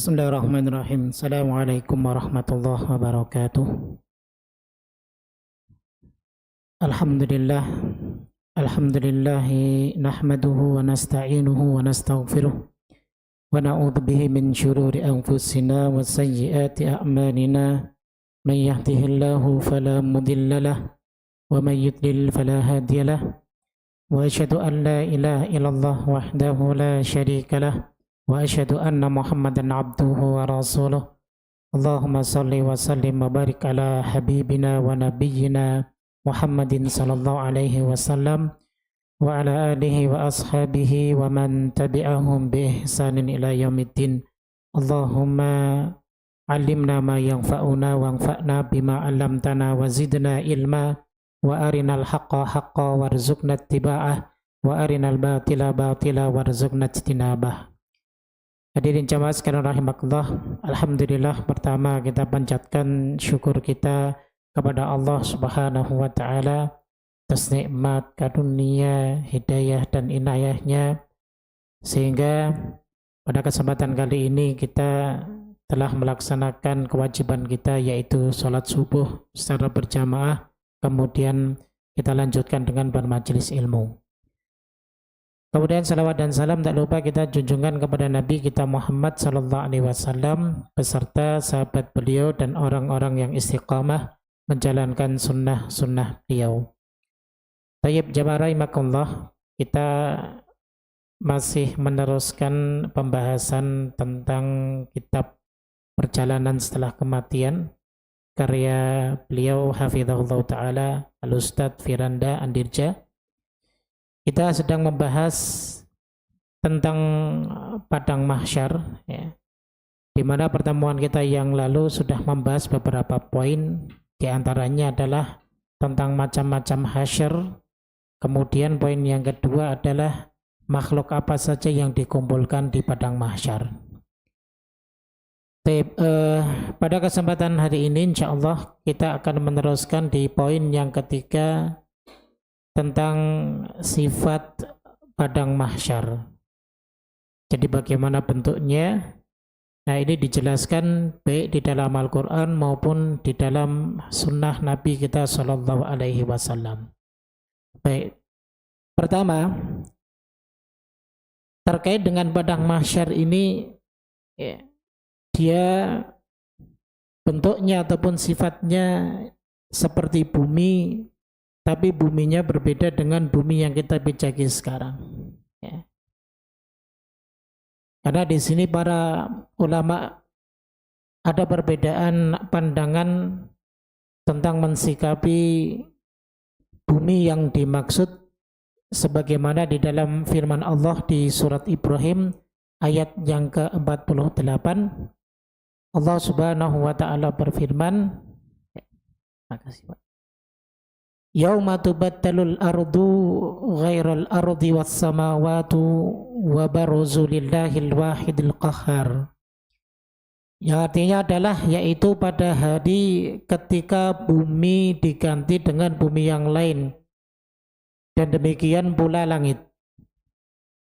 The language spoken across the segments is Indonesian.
Bismillahirrahmanirrahim. Assalamualaikum warahmatullahi wabarakatuh. Alhamdulillah. Alhamdulillahi nahmaduhu wa nasta'inuhu wa nastaghfiruh. Wa na'udzu bihi min syururi anfusina wa sayyiati a'malina. Man yahdihillahu fala mudilla lahu wa man yudlil fala hadiya lahu. Wa asyhadu an la ilaha illallah wahdahu la syarika lahu. Wa asyhadu anna Muhammadan abduhu wa rasuluh. Allahumma salli wa sallim wa barik ala habibina wa nabiyyina Muhammadin sallallahu alaihi wasallam wa ala alihi wa ashabihi wa man tabi'ahum bi ihsanin ila yaumiddin. Allahumma allimna ma yanfa'una wanfa'na bima 'allamtana wa zidna ilma wa arinal haqqa haqqa warzuqna ittiba'ah wa arinal batila batila warzuqna ijtinabah. Hadirin jamaah sekalian rahimakumullah, alhamdulillah, pertama kita panjatkan syukur kita kepada Allah Subhanahu wa taala atas nikmat karunia, hidayah dan inayahnya, sehingga pada kesempatan kali ini kita telah melaksanakan kewajiban kita, yaitu sholat subuh secara berjamaah, kemudian kita lanjutkan dengan bermajelis ilmu. Kemudian salawat dan salam tak lupa kita junjungan kepada Nabi kita Muhammad sallallahu alaihi wasallam beserta sahabat beliau dan orang-orang yang istiqamah menjalankan sunnah-sunnah beliau. Tayyib jamaah rahimakumullah, kita masih meneruskan pembahasan tentang kitab Perjalanan Setelah Kematian karya beliau hafizahullah taala Al-Ustadz Firanda Andirja. Kita sedang membahas tentang padang mahsyar, ya, di mana pertemuan kita yang lalu sudah membahas beberapa poin, di antaranya adalah tentang macam-macam hasyar. Kemudian poin yang kedua adalah makhluk apa saja yang dikumpulkan di padang mahsyar. Pada kesempatan hari ini insya Allah kita akan meneruskan di poin yang ketiga tentang sifat padang mahsyar. Jadi bagaimana bentuknya? Nah, ini dijelaskan baik di dalam Al-Quran maupun di dalam sunnah Nabi kita Sallallahu Alaihi Wasallam. Baik, pertama terkait dengan padang mahsyar ini, ya, dia bentuknya ataupun sifatnya seperti bumi, tapi buminya berbeda dengan bumi yang kita pijaki sekarang. Ya. Karena di sini para ulama ada perbedaan pandangan tentang mensikapi bumi yang dimaksud, sebagaimana di dalam firman Allah di surat Ibrahim ayat yang ke-48. Allah Subhanahu wa taala berfirman, makasih Pak. Yauma tubadalul ardu ghairal ardi was samawatu wa baruzu lillahil wahidil qahhar. Yang artinya adalah yaitu pada hari ketika bumi diganti dengan bumi yang lain, dan demikian pula langit.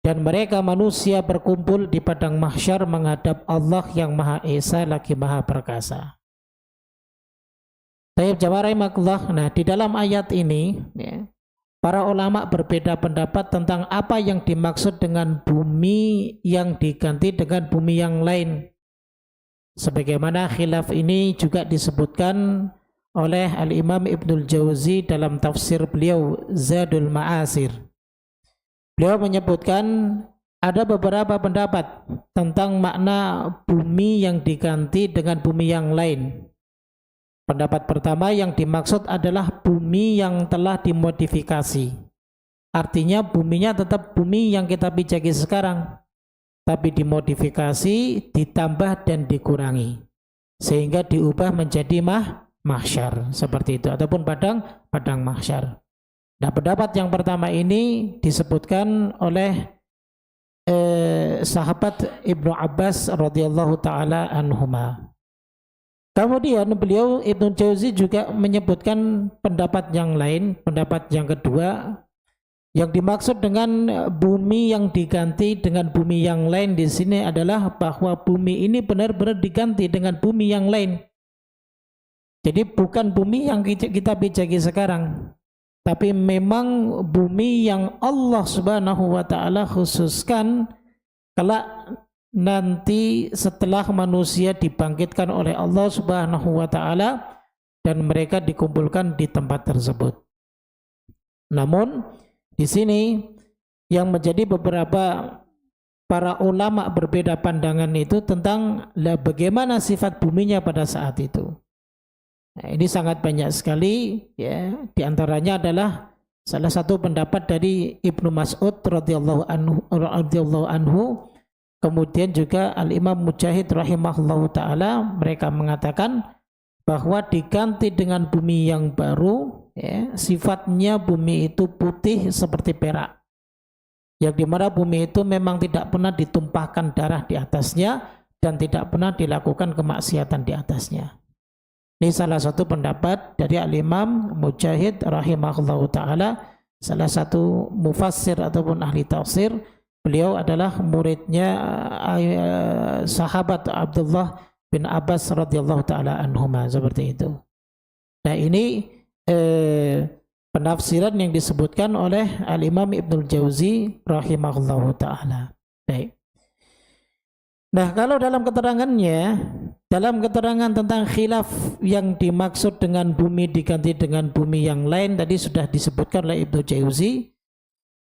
Dan mereka manusia berkumpul di padang mahsyar menghadap Allah yang Maha Esa lagi Maha Perkasa. Tayyib jamaah rahimakumullah. Nah, di dalam ayat ini, ya, para ulama berbeda pendapat tentang apa yang dimaksud dengan bumi yang diganti dengan bumi yang lain. Sebagaimana khilaf ini juga disebutkan oleh Al-Imam Ibnul Jauzi dalam tafsir beliau Zadul Ma'asir. Beliau menyebutkan ada beberapa pendapat tentang makna bumi yang diganti dengan bumi yang lain. Pendapat pertama yang dimaksud adalah bumi yang telah dimodifikasi. Artinya buminya tetap bumi yang kita pijaki sekarang, tapi dimodifikasi, ditambah dan dikurangi, sehingga diubah menjadi mahsyar seperti itu, ataupun padang mahsyar. Nah, pendapat yang pertama ini disebutkan oleh sahabat Ibnu Abbas radhiyallahu taala anhuma. Kemudian beliau Ibnu Jauzi juga menyebutkan pendapat yang lain, pendapat yang kedua, Yang dimaksud dengan bumi yang diganti dengan bumi yang lain di sini adalah bahwa bumi ini benar-benar diganti dengan bumi yang lain. Jadi bukan bumi yang kita pijaki sekarang, tapi memang bumi yang Allah Subhanahu wa taala khususkan kelak nanti setelah manusia dibangkitkan oleh Allah Subhanahu wa taala dan mereka dikumpulkan di tempat tersebut. Namun di sini yang menjadi beberapa para ulama berbeda pandangan itu tentang bagaimana sifat buminya pada saat itu. Nah, ini sangat banyak sekali ya, di antaranya adalah salah satu pendapat dari Ibnu Mas'ud radhiyallahu anhu, kemudian juga Al-Imam Mujahid rahimahullahu taala, mereka mengatakan bahwa diganti dengan bumi yang baru ya, sifatnya bumi itu putih seperti perak, yang dimana bumi itu memang tidak pernah ditumpahkan darah di atasnya dan tidak pernah dilakukan kemaksiatan di atasnya. Ini salah satu pendapat dari Al-Imam Mujahid rahimahullahu ta'ala, salah satu mufassir ataupun ahli tafsir. Beliau adalah muridnya sahabat Abdullah bin Abbas radhiyallahu ta'ala anhuma, seperti itu. Nah ini penafsiran yang disebutkan oleh Al-Imam Ibnul Jauzi rahimahullahu ta'ala. Baik. Nah kalau dalam keterangannya, dalam keterangan tentang khilaf yang dimaksud dengan bumi diganti dengan bumi yang lain tadi sudah disebutkan oleh Ibnu Jauzi.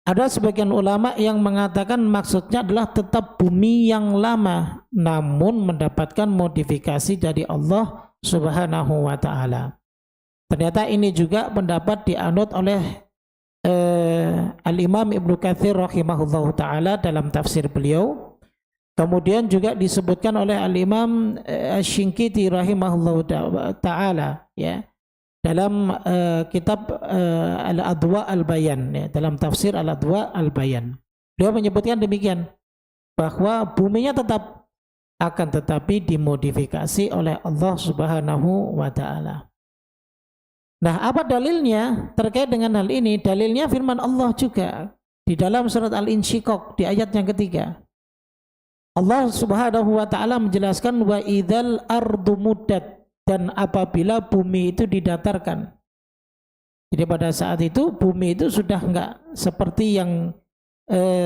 Ada sebagian ulama yang mengatakan maksudnya adalah tetap bumi yang lama namun mendapatkan modifikasi dari Allah Subhanahu wa taala. Ternyata ini juga pendapat dianut oleh Al-Imam Ibnu Katsir rahimahullahu taala dalam tafsir beliau. Kemudian juga disebutkan oleh Al-Imam Asy-Syinkiti rahimahullahu taala ya, dalam kitab Al-Adwa Al-Bayan ya, dalam tafsir Al-Adwa Al-Bayan. Dia menyebutkan demikian bahwa buminya tetap akan tetapi dimodifikasi oleh Allah Subhanahu wa taala. Nah, apa dalilnya terkait dengan hal ini? Dalilnya firman Allah juga di dalam surat Al-Insyiqaq di ayat yang ketiga. Allah Subhanahu wa taala menjelaskan wa idzal ardu muddat, dan apabila bumi itu didatarkan. Jadi pada saat itu bumi itu sudah enggak seperti yang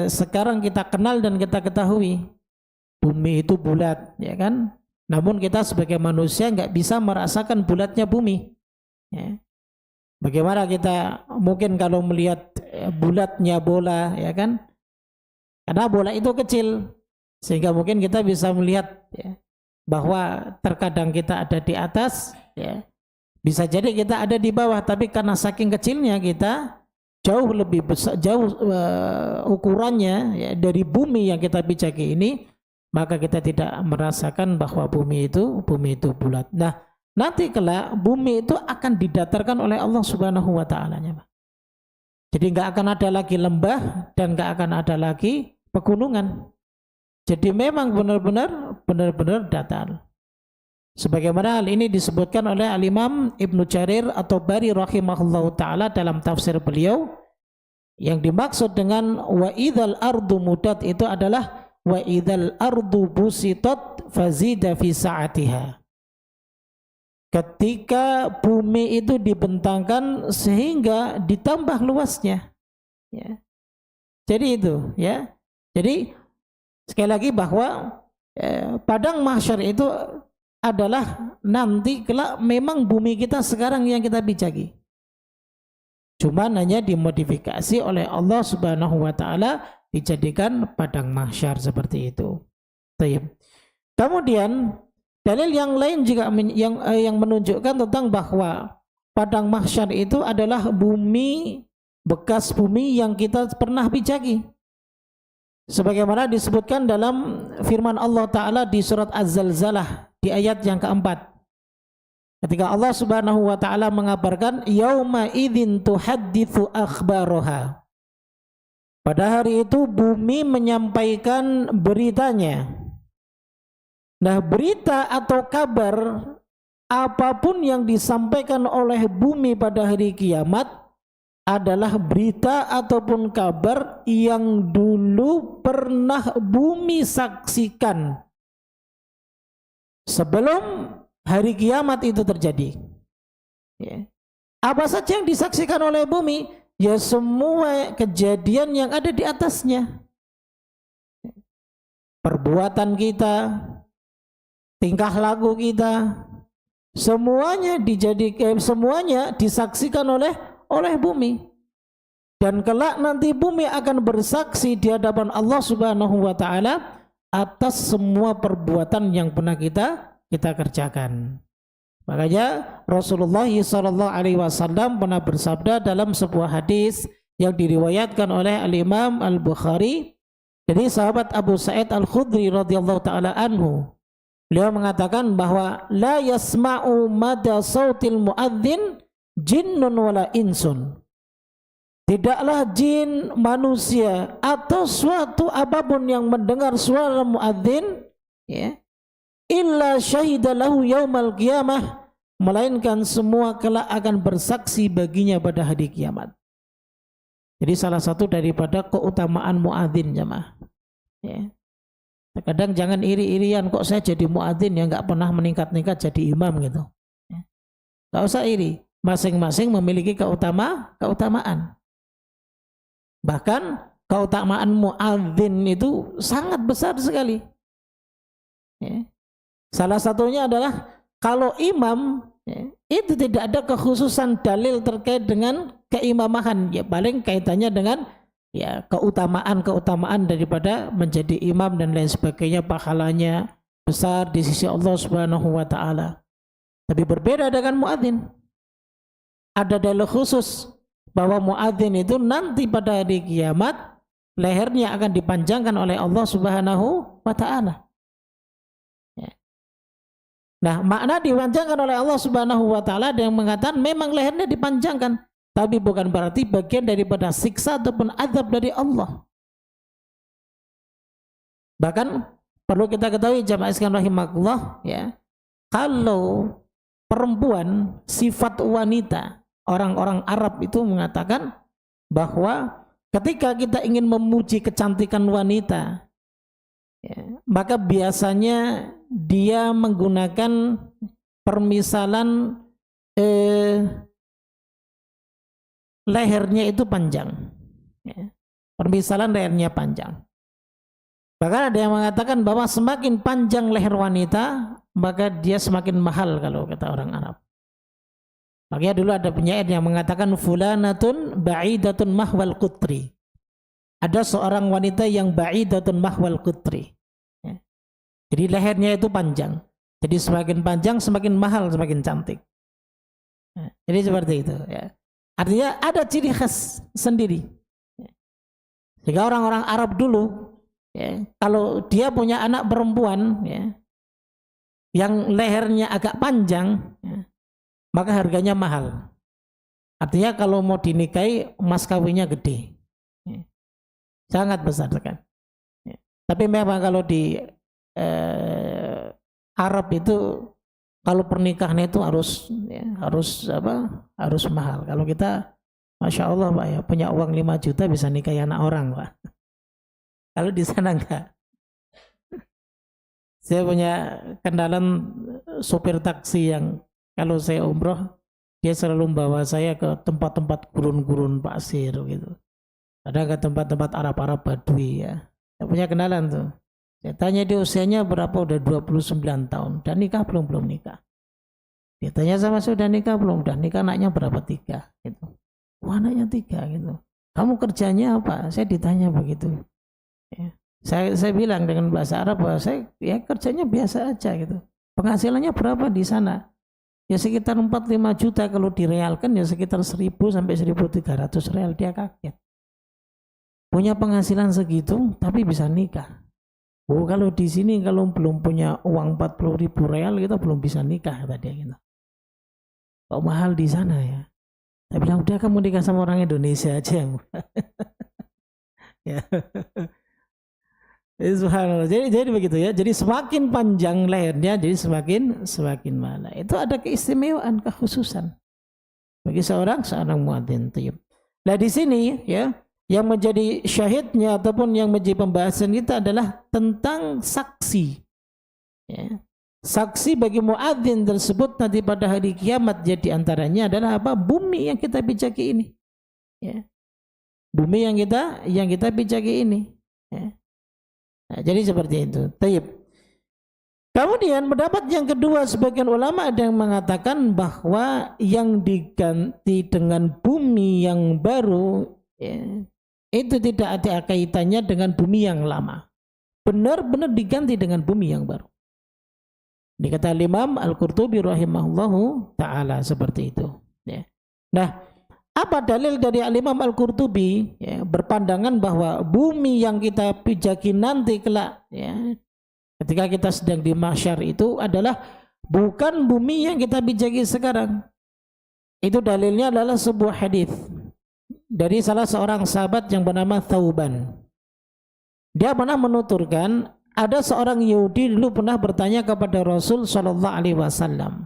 sekarang kita kenal dan kita ketahui. Bumi itu bulat, ya kan? Namun kita sebagai manusia enggak bisa merasakan bulatnya bumi. Ya. Bagaimana kita mungkin kalau melihat bulatnya bola, ya kan? Karena bola itu kecil. Sehingga mungkin kita bisa melihat ya, bahwa terkadang kita ada di atas, ya, bisa jadi kita ada di bawah, tapi karena saking kecilnya kita jauh lebih besar, jauh ukurannya ya, dari bumi yang kita pijaki ini, maka kita tidak merasakan bahwa bumi itu bulat. Nah, nanti kelak bumi itu akan didatarkan oleh Allah Subhanahu wa taala-nya. Jadi nggak akan ada lagi lembah dan nggak akan ada lagi pegunungan. Jadi memang benar-benar datar. Sebagaimana hal ini disebutkan oleh Al-Imam Ibnu Jarir at-Tabari rahimahullahu taala dalam tafsir beliau, yang dimaksud dengan wa idzal ardu muddat itu adalah wa idzal ardu busitat fazida fi sa'atiha. Ketika bumi itu dibentangkan sehingga ditambah luasnya. Ya. Jadi itu ya. Jadi sekali lagi bahwa padang mahsyar itu adalah nanti kelak memang bumi kita sekarang yang kita pijaki. Cuma hanya dimodifikasi oleh Allah Subhanahu wa taala dijadikan padang mahsyar seperti itu. Kemudian dalil yang lain juga yang menunjukkan tentang bahwa padang mahsyar itu adalah bumi, bekas bumi yang kita pernah pijaki. Sebagaimana disebutkan dalam firman Allah Ta'ala di surat Az-Zalzalah di ayat yang keempat, ketika Allah Subhanahu wa Ta'ala mengabarkan yauma idzin tuhadditsu akhbaraha, pada hari itu bumi menyampaikan beritanya. Nah, berita atau kabar apapun yang disampaikan oleh bumi pada hari kiamat adalah berita ataupun kabar yang dulu pernah bumi saksikan sebelum hari kiamat itu terjadi. Ya. Apa saja yang disaksikan oleh bumi? Ya semua kejadian yang ada di atasnya. Perbuatan kita, tingkah laku kita, semuanya semuanya disaksikan oleh bumi. Dan kelak nanti bumi akan bersaksi di hadapan Allah Subhanahu wa taala atas semua perbuatan yang pernah kita kerjakan. Makanya Rasulullah SAW pernah bersabda dalam sebuah hadis yang diriwayatkan oleh Al-Imam Al-Bukhari dari sahabat Abu Sa'id Al-Khudri radhiyallahu taala anhu. Beliau mengatakan bahwa la yasma'u mada sautil muadzin jinnun wala insun. Tidaklah jin, manusia atau suatu apapun yang mendengar suara muadzin, ya, illa syahida lahu yaumal qiyamah, melainkan semua kelak akan bersaksi baginya pada hari kiamat. Jadi salah satu daripada keutamaan muadzin, jemaah. Ya. Kadang jangan iri-irian, kok saya jadi muadzin ya nggak pernah meningkat-ningkat jadi imam gitu. Ya. Nggak usah iri, masing-masing memiliki keutamaan. Bahkan keutamaan muadzin itu sangat besar sekali. Ya. Salah satunya adalah kalau imam, ya, itu tidak ada kekhususan dalil terkait dengan keimamahan, ya paling kaitannya dengan ya keutamaan daripada menjadi imam dan lain sebagainya, pahalanya besar di sisi Allah Subhanahu wa taala. Tapi berbeda dengan muadzin. Ada dalil khusus bahwa muadzin itu nanti pada hari kiamat lehernya akan dipanjangkan oleh Allah Subhanahu wa taala. Nah, makna dipanjangkan oleh Allah Subhanahu wa taala ada yang mengatakan memang lehernya dipanjangkan, tapi bukan berarti bagian daripada siksa ataupun azab dari Allah. Bahkan perlu kita ketahui jamaah sekalian rahimakumullah, ya. Kalau perempuan sifat wanita, orang-orang Arab itu mengatakan bahwa ketika kita ingin memuji kecantikan wanita, ya, maka biasanya dia menggunakan permisalan lehernya itu panjang, ya. Permisalan lehernya panjang. Bahkan ada yang mengatakan bahwa semakin panjang leher wanita maka dia semakin mahal kalau kata orang Arab. Makanya dulu ada penyair yang mengatakan fulanatun ba'idatun mahwal qutri. Ada seorang wanita yang ba'idatun mahwal qutri. Jadi lehernya itu panjang. Jadi semakin panjang semakin mahal, semakin cantik. Jadi seperti itu. Ya. Artinya ada ciri khas sendiri. Sehingga orang-orang Arab dulu, ya, kalau dia punya anak perempuan, ya, yang lehernya agak panjang, ya, maka harganya mahal. Artinya kalau mau dinikahi mas kawinnya gede, ya, sangat besar kan. Ya. Tapi memang kalau di Arab itu kalau pernikahan itu harus mahal. Kalau kita Masya Allah Pak ya, punya uang 5 juta bisa nikahi anak orang Pak. Kalau di sana enggak. Saya punya kenalan sopir taksi yang kalau saya umroh dia selalu membawa saya ke tempat-tempat gurun-gurun pasir gitu. Ada ke tempat-tempat Arab-Arab Badui ya. Saya punya kenalan tuh. Saya tanya dia usianya berapa, udah 29 tahun. Dan nikah belum nikah. Dia tanya sama saya udah nikah belum? Udah nikah, anaknya berapa? 3 gitu. Wah, anaknya 3 gitu. Kamu kerjanya apa? Saya ditanya begitu. Ya. Saya bilang dengan bahasa Arab bahwa saya ya kerjanya biasa aja gitu. Penghasilannya berapa di sana? Ya sekitar 4-5 juta, kalau direalkan ya sekitar 1.000 sampai 1.300 real. Dia kaget. Punya penghasilan segitu tapi bisa nikah. Oh, kalau di sini kalau belum punya uang 40.000 real kita belum bisa nikah, kata dia gitu. Kok mahal di sana ya? Saya bilang udah kamu nikah sama orang Indonesia aja. Ya. Subhanallah. Jadi begitu ya. Jadi semakin panjang lehernya, jadi semakin mahal. Itu ada keistimewaan, kekhususan bagi seorang muadzin. Nah di sini ya, yang menjadi syahidnya ataupun yang menjadi pembahasan kita adalah tentang saksi. Ya. Saksi bagi muadzin tersebut nanti pada hari kiamat, jadi antaranya adalah apa? Bumi yang kita pijaki ini. Ya. Bumi yang kita pijaki ini. Ya. Nah, jadi seperti itu. Taib. Kemudian pendapat yang kedua, sebagian ulama ada yang mengatakan bahwa yang diganti dengan bumi yang baru ya, itu tidak ada kaitannya dengan bumi yang lama. Benar-benar diganti dengan bumi yang baru. Ini kata Imam Al-Qurtubi rahimahullahu ta'ala seperti itu. Ya. Nah, apa dalil dari Imam Al-Qurtubi ya, berpandangan bahwa bumi yang kita pijaki nanti kelak ya, ketika kita sedang di mahsyar itu adalah bukan bumi yang kita pijaki sekarang. Itu dalilnya adalah sebuah hadis dari salah seorang sahabat yang bernama Thauban. Dia pernah menuturkan, ada seorang Yahudi dulu pernah bertanya kepada Rasul sallallahu alaihi wasallam,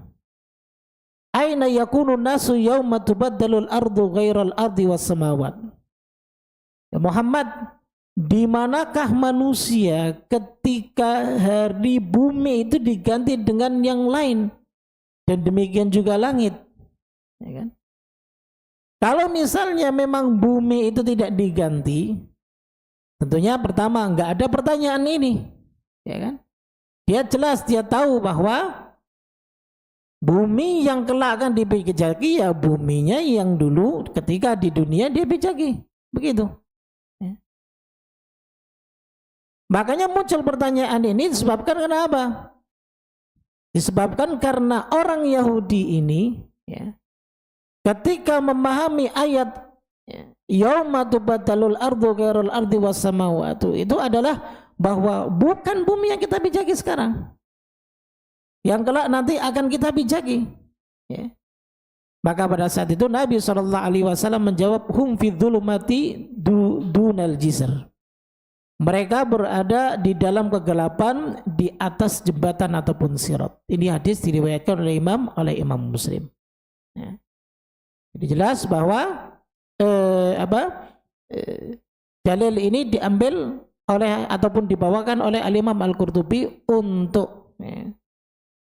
"Aina yakunu nasu yauma tubaddalul ardu ghairal ardi was samawat?" Ya Muhammad, di manakah manusia ketika hari bumi itu diganti dengan yang lain, dan demikian juga langit, ya kan? Kalau misalnya memang bumi itu tidak diganti, tentunya pertama nggak ada pertanyaan ini, ya kan? Dia jelas, dia tahu bahwa bumi yang kelak akan dipijaki ya buminya yang dulu ketika di dunia dia pijaki, begitu. Ya. Makanya muncul pertanyaan ini disebabkan kenapa? Disebabkan karena orang Yahudi ini, ya, ketika memahami ayat yauma tubaddalul ardu ghairul ardi was samawati, itu adalah bahwa bukan bumi yang kita pijaki sekarang, yang kelak nanti akan kita pijaki. Ya. Maka pada saat itu Nabi SAW menjawab, hum fi dzulumati dunal jisr. Mereka berada di dalam kegelapan di atas jembatan ataupun sirat. Ini hadis diriwayatkan oleh Imam Muslim. Ya. Jadi jelas bahwa dalil ini diambil oleh ataupun dibawakan oleh Imam Al-Qurtubi untuk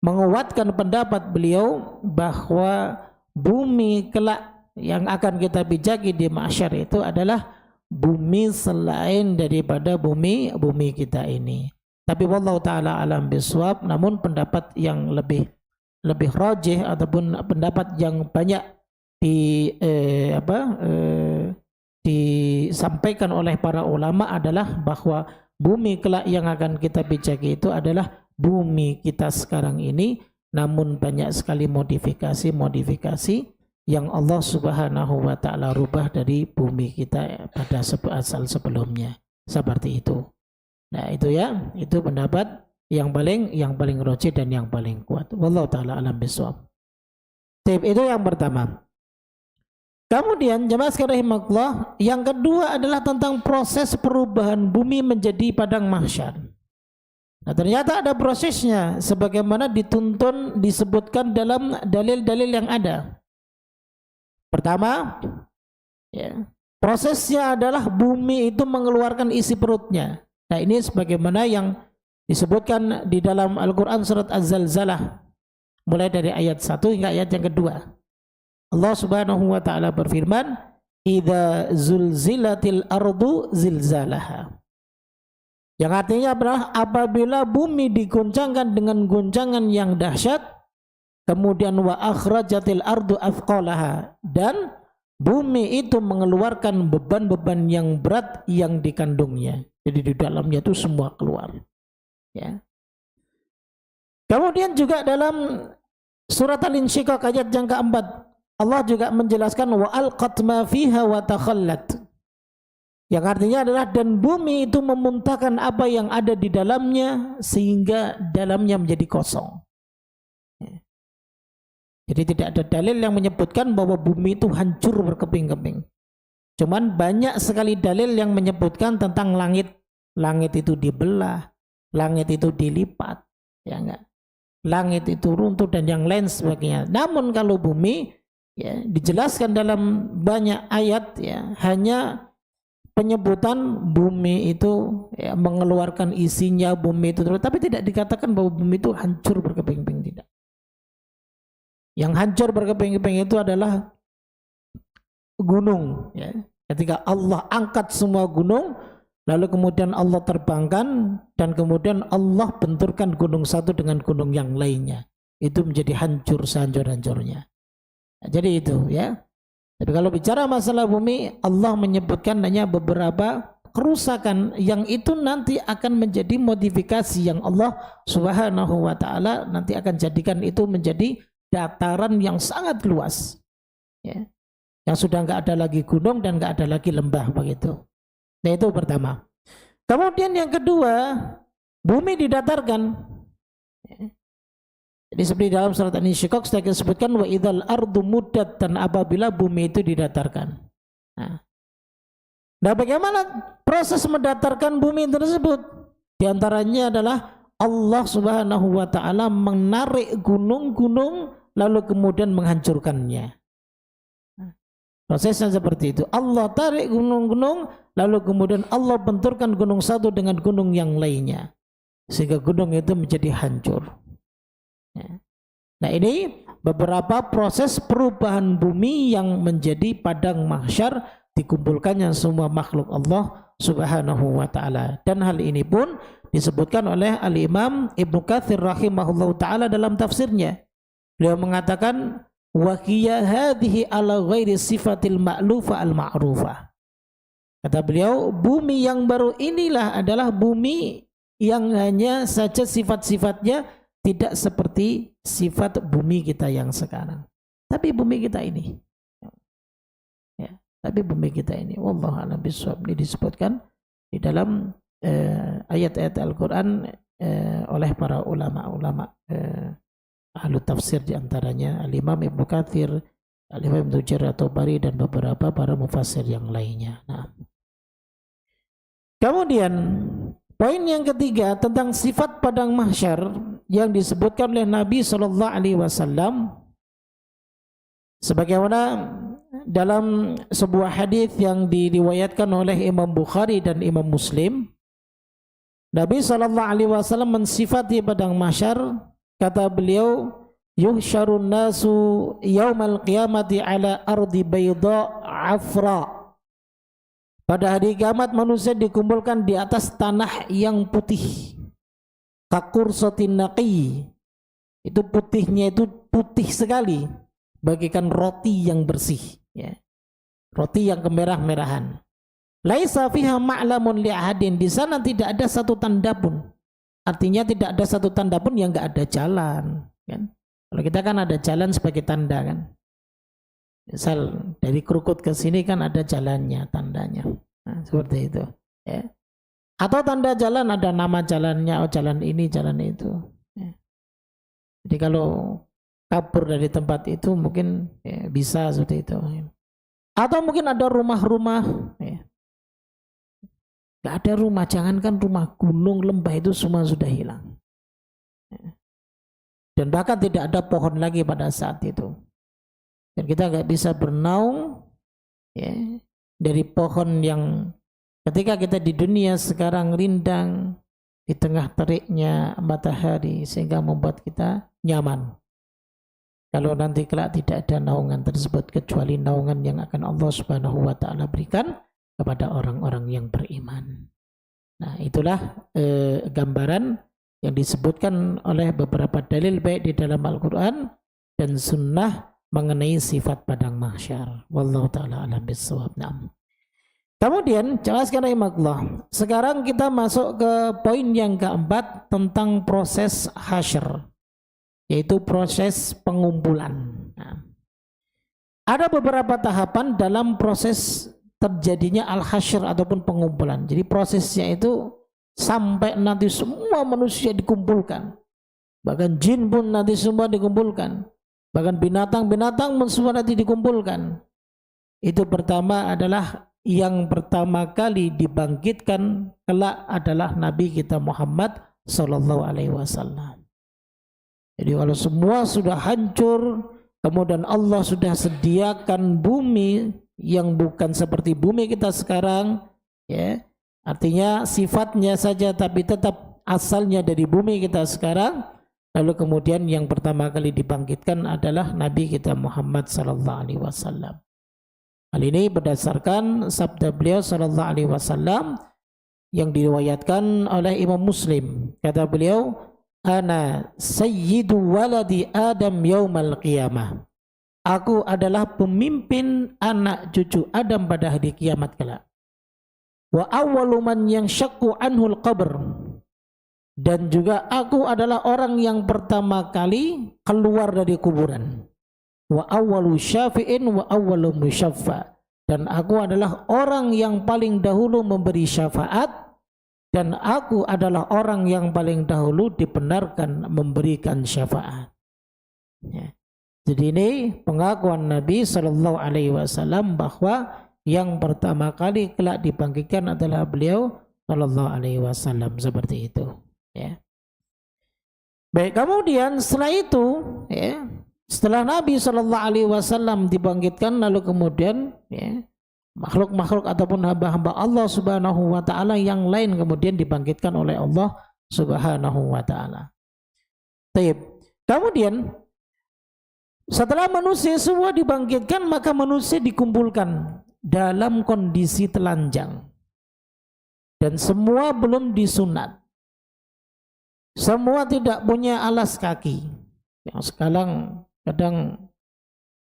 menguatkan pendapat beliau bahwa bumi kelak yang akan kita pijaki di mahsyar itu adalah bumi selain daripada bumi kita ini. Tapi wallahu taala alam biswab, namun pendapat yang lebih rajih ataupun pendapat yang banyak disampaikan oleh para ulama adalah bahwa bumi kelak yang akan kita pijaki itu adalah bumi kita sekarang ini, namun banyak sekali modifikasi yang Allah Subhanahu wa taala rubah dari bumi kita pada asal sebelumnya, seperti itu. Nah, itu ya, itu pendapat yang paling rajih dan yang paling kuat. Wallahu taala alam bisawab. Itu yang pertama. Kemudian jemaah sekalian rahimakumullah, yang kedua adalah tentang proses perubahan bumi menjadi padang mahsyar. Nah, ternyata ada prosesnya sebagaimana dituntun disebutkan dalam dalil-dalil yang ada. Pertama, ya, prosesnya adalah bumi itu mengeluarkan isi perutnya. Nah, ini sebagaimana yang disebutkan di dalam Al-Quran surat Az-Zalzalah, mulai dari ayat 1 hingga ayat yang kedua. Allah Subhanahu wa taala berfirman, "Idza zulzilatil ardu zilzalaha." Yang artinya adalah apabila bumi diguncangkan dengan guncangan yang dahsyat, kemudian wa akhrajatil ardu athqalaha, dan bumi itu mengeluarkan beban-beban yang berat yang dikandungnya. Jadi di dalamnya itu semua keluar. Ya. Kemudian juga dalam surat Al-Insyiqaq ayat yang keempat, Allah juga menjelaskan wa alqat ma fiha wa takhallat. Yang artinya adalah dan bumi itu memuntahkan apa yang ada di dalamnya sehingga dalamnya menjadi kosong. Jadi tidak ada dalil yang menyebutkan bahwa bumi itu hancur berkeping-keping. Cuman banyak sekali dalil yang menyebutkan tentang langit. Langit itu dibelah, langit itu dilipat, ya enggak? Langit itu runtuh dan yang lain sebagainya. Namun kalau bumi ya, dijelaskan dalam banyak ayat ya, hanya penyebutan bumi itu ya, mengeluarkan isinya bumi itu, tapi tidak dikatakan bahwa bumi itu hancur berkeping-keping, tidak. Yang hancur berkeping-keping itu adalah gunung ya. Ketika Allah angkat semua gunung, lalu kemudian Allah terbangkan dan kemudian Allah benturkan gunung satu dengan gunung yang lainnya, itu menjadi hancur sehancur-hancurnya. Nah, jadi itu ya. Tapi kalau bicara masalah bumi, Allah menyebutkan hanya beberapa kerusakan yang itu nanti akan menjadi modifikasi yang Allah Subhanahu wa taala nanti akan jadikan itu menjadi dataran yang sangat luas. Ya. Yang sudah enggak ada lagi gunung dan enggak ada lagi lembah begitu. Nah, itu pertama. Kemudian yang kedua, bumi didatarkan. Ya. Jadi seperti dalam surat An-Insyiqaq sudah disebutkan wa idzal ardu muddat, dan apabila bumi itu didatarkan. Nah, bagaimana proses mendatarkan bumi tersebut? Di antaranya adalah Allah Subhanahu wa taala menarik gunung-gunung lalu kemudian menghancurkannya. Prosesnya seperti itu. Allah tarik gunung-gunung lalu kemudian Allah benturkan gunung satu dengan gunung yang lainnya sehingga gunung itu menjadi hancur. Nah, ini beberapa proses perubahan bumi yang menjadi padang mahsyar, dikumpulkannya semua makhluk Allah Subhanahu wa taala. Dan hal ini pun disebutkan oleh Al-Imam Ibnu Katsir rahimahullahu taala dalam tafsirnya. Beliau mengatakan wa hiya hadhihi ala ghairi sifatil ma'lufa al-ma'rufa. Kata beliau, bumi yang baru inilah adalah bumi yang hanya saja sifat-sifatnya tidak seperti sifat bumi kita yang sekarang. Tapi bumi kita ini. Ya, tapi bumi kita ini. Wallahu a'lam bishawab. Ini disebutkan di dalam ayat-ayat Al-Quran oleh para ulama-ulama ahlu tafsir, diantaranya Al-Imam Ibnu Katsir, Al-Imam Ibnu Jarir at-Tabari, dan beberapa para mufassir yang lainnya. Nah, kemudian poin yang ketiga tentang sifat padang mahsyar yang disebutkan oleh Nabi Shallallahu Alaihi Wasallam, sebagaimana dalam sebuah hadis yang diriwayatkan oleh Imam Bukhari dan Imam Muslim, Nabi Shallallahu Alaihi Wasallam mensifati padang mahsyar, kata beliau, yuhsyarun nasu yaumal qiyamati ala ardi bayda afra. Pada hari kiamat manusia dikumpulkan di atas tanah yang putih, kakursatin naqi, itu putihnya itu putih sekali, bagikan roti yang bersih, ya. Roti yang kemerah-merahan. Laisa fiha ma'lamun li ahadin, di sana tidak ada satu tanda pun. Artinya tidak ada satu tanda pun yang enggak ada jalan, kan? Kalau kita kan ada jalan sebagai tanda, kan? Misal dari Krukut ke sini kan ada jalannya, tandanya. Nah, seperti itu, ya. Atau tanda jalan ada nama jalannya, oh jalan ini, jalan itu. Ya. Jadi kalau kabur dari tempat itu mungkin ya, bisa seperti itu. Ya. Atau mungkin ada rumah-rumah, ya. Gak ada rumah, jangankan rumah, gunung, lembah itu semua sudah hilang. Ya. Dan bahkan tidak ada pohon lagi pada saat itu. Dan kita gak bisa bernaung, ya, dari pohon yang ketika kita di dunia sekarang rindang di tengah teriknya matahari sehingga membuat kita nyaman. Kalau nanti kelak tidak ada naungan tersebut kecuali naungan yang akan Allah Subhanahu wa taala berikan kepada orang-orang yang beriman. Nah, itulah gambaran yang disebutkan oleh beberapa dalil baik di dalam Al-Qur'an dan sunnah mengenai sifat padang mahsyar. Wallahu taala alam bissawab. Naam. Kemudian jelaskan rahimahullah. Sekarang kita masuk ke poin yang keempat tentang proses hasyr, yaitu proses pengumpulan. Nah, ada beberapa tahapan dalam proses terjadinya al-hasyr ataupun pengumpulan. Jadi prosesnya itu sampai nanti semua manusia dikumpulkan. Bahkan jin pun nanti semua dikumpulkan. Bahkan binatang-binatang pun semua nanti dikumpulkan. Itu pertama adalah yang pertama kali dibangkitkan kelak adalah Nabi kita Muhammad Sallallahu Alaihi Wasallam. Jadi kalau semua sudah hancur, kemudian Allah sudah sediakan bumi yang bukan seperti bumi kita sekarang, ya. Artinya sifatnya saja tapi tetap asalnya dari bumi kita sekarang. Lalu kemudian yang pertama kali dibangkitkan adalah Nabi kita Muhammad sallallahu alaihi wasallam. Hal ini berdasarkan sabda beliau sallallahu alaihi wasallam yang diriwayatkan oleh Imam Muslim. Kata beliau, "Ana sayyidu waladi Adam yaumal qiyamah." Aku adalah pemimpin anak cucu Adam pada hari kiamat kelak. Wa awwalu man yanshaqqu anhul qabr. Dan juga aku adalah orang yang pertama kali keluar dari kuburan. Wa awwalu syafi'in wa awwalu musyaffa. Dan aku adalah orang yang paling dahulu memberi syafaat, dan aku adalah orang yang paling dahulu dibenarkan memberikan syafaat. Ya. Jadi ini pengakuan Nabi Shallallahu Alaihi Wasallam bahwa yang pertama kali kelak dibangkitkan adalah beliau Shallallahu Alaihi Wasallam, seperti itu. Ya. Baik, kemudian setelah itu, ya, setelah Nabi Shallallahu Alaihi Wasallam dibangkitkan, lalu kemudian, ya, makhluk-makhluk ataupun hamba-hamba Allah Subhanahu Wa Taala yang lain kemudian dibangkitkan oleh Allah Subhanahu Wa Taala. Baik, kemudian setelah manusia semua dibangkitkan, maka manusia dikumpulkan dalam kondisi telanjang dan semua belum disunat. Semua tidak punya alas kaki. Yang sekarang kadang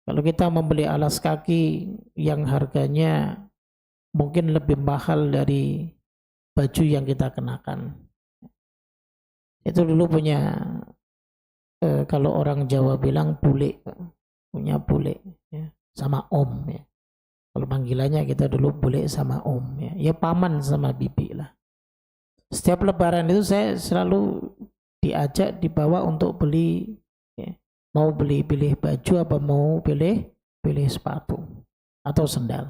kalau kita membeli alas kaki yang harganya mungkin lebih mahal dari baju yang kita kenakan. Itu dulu punya, kalau orang Jawa bilang bule, punya bule, ya, sama om. Ya. Kalau panggilannya kita dulu bule sama om. Ya, ya paman sama bibi lah. Setiap lebaran itu saya selalu diajak, dibawa untuk beli, ya, mau pilih baju apa mau pilih sepatu atau sendal.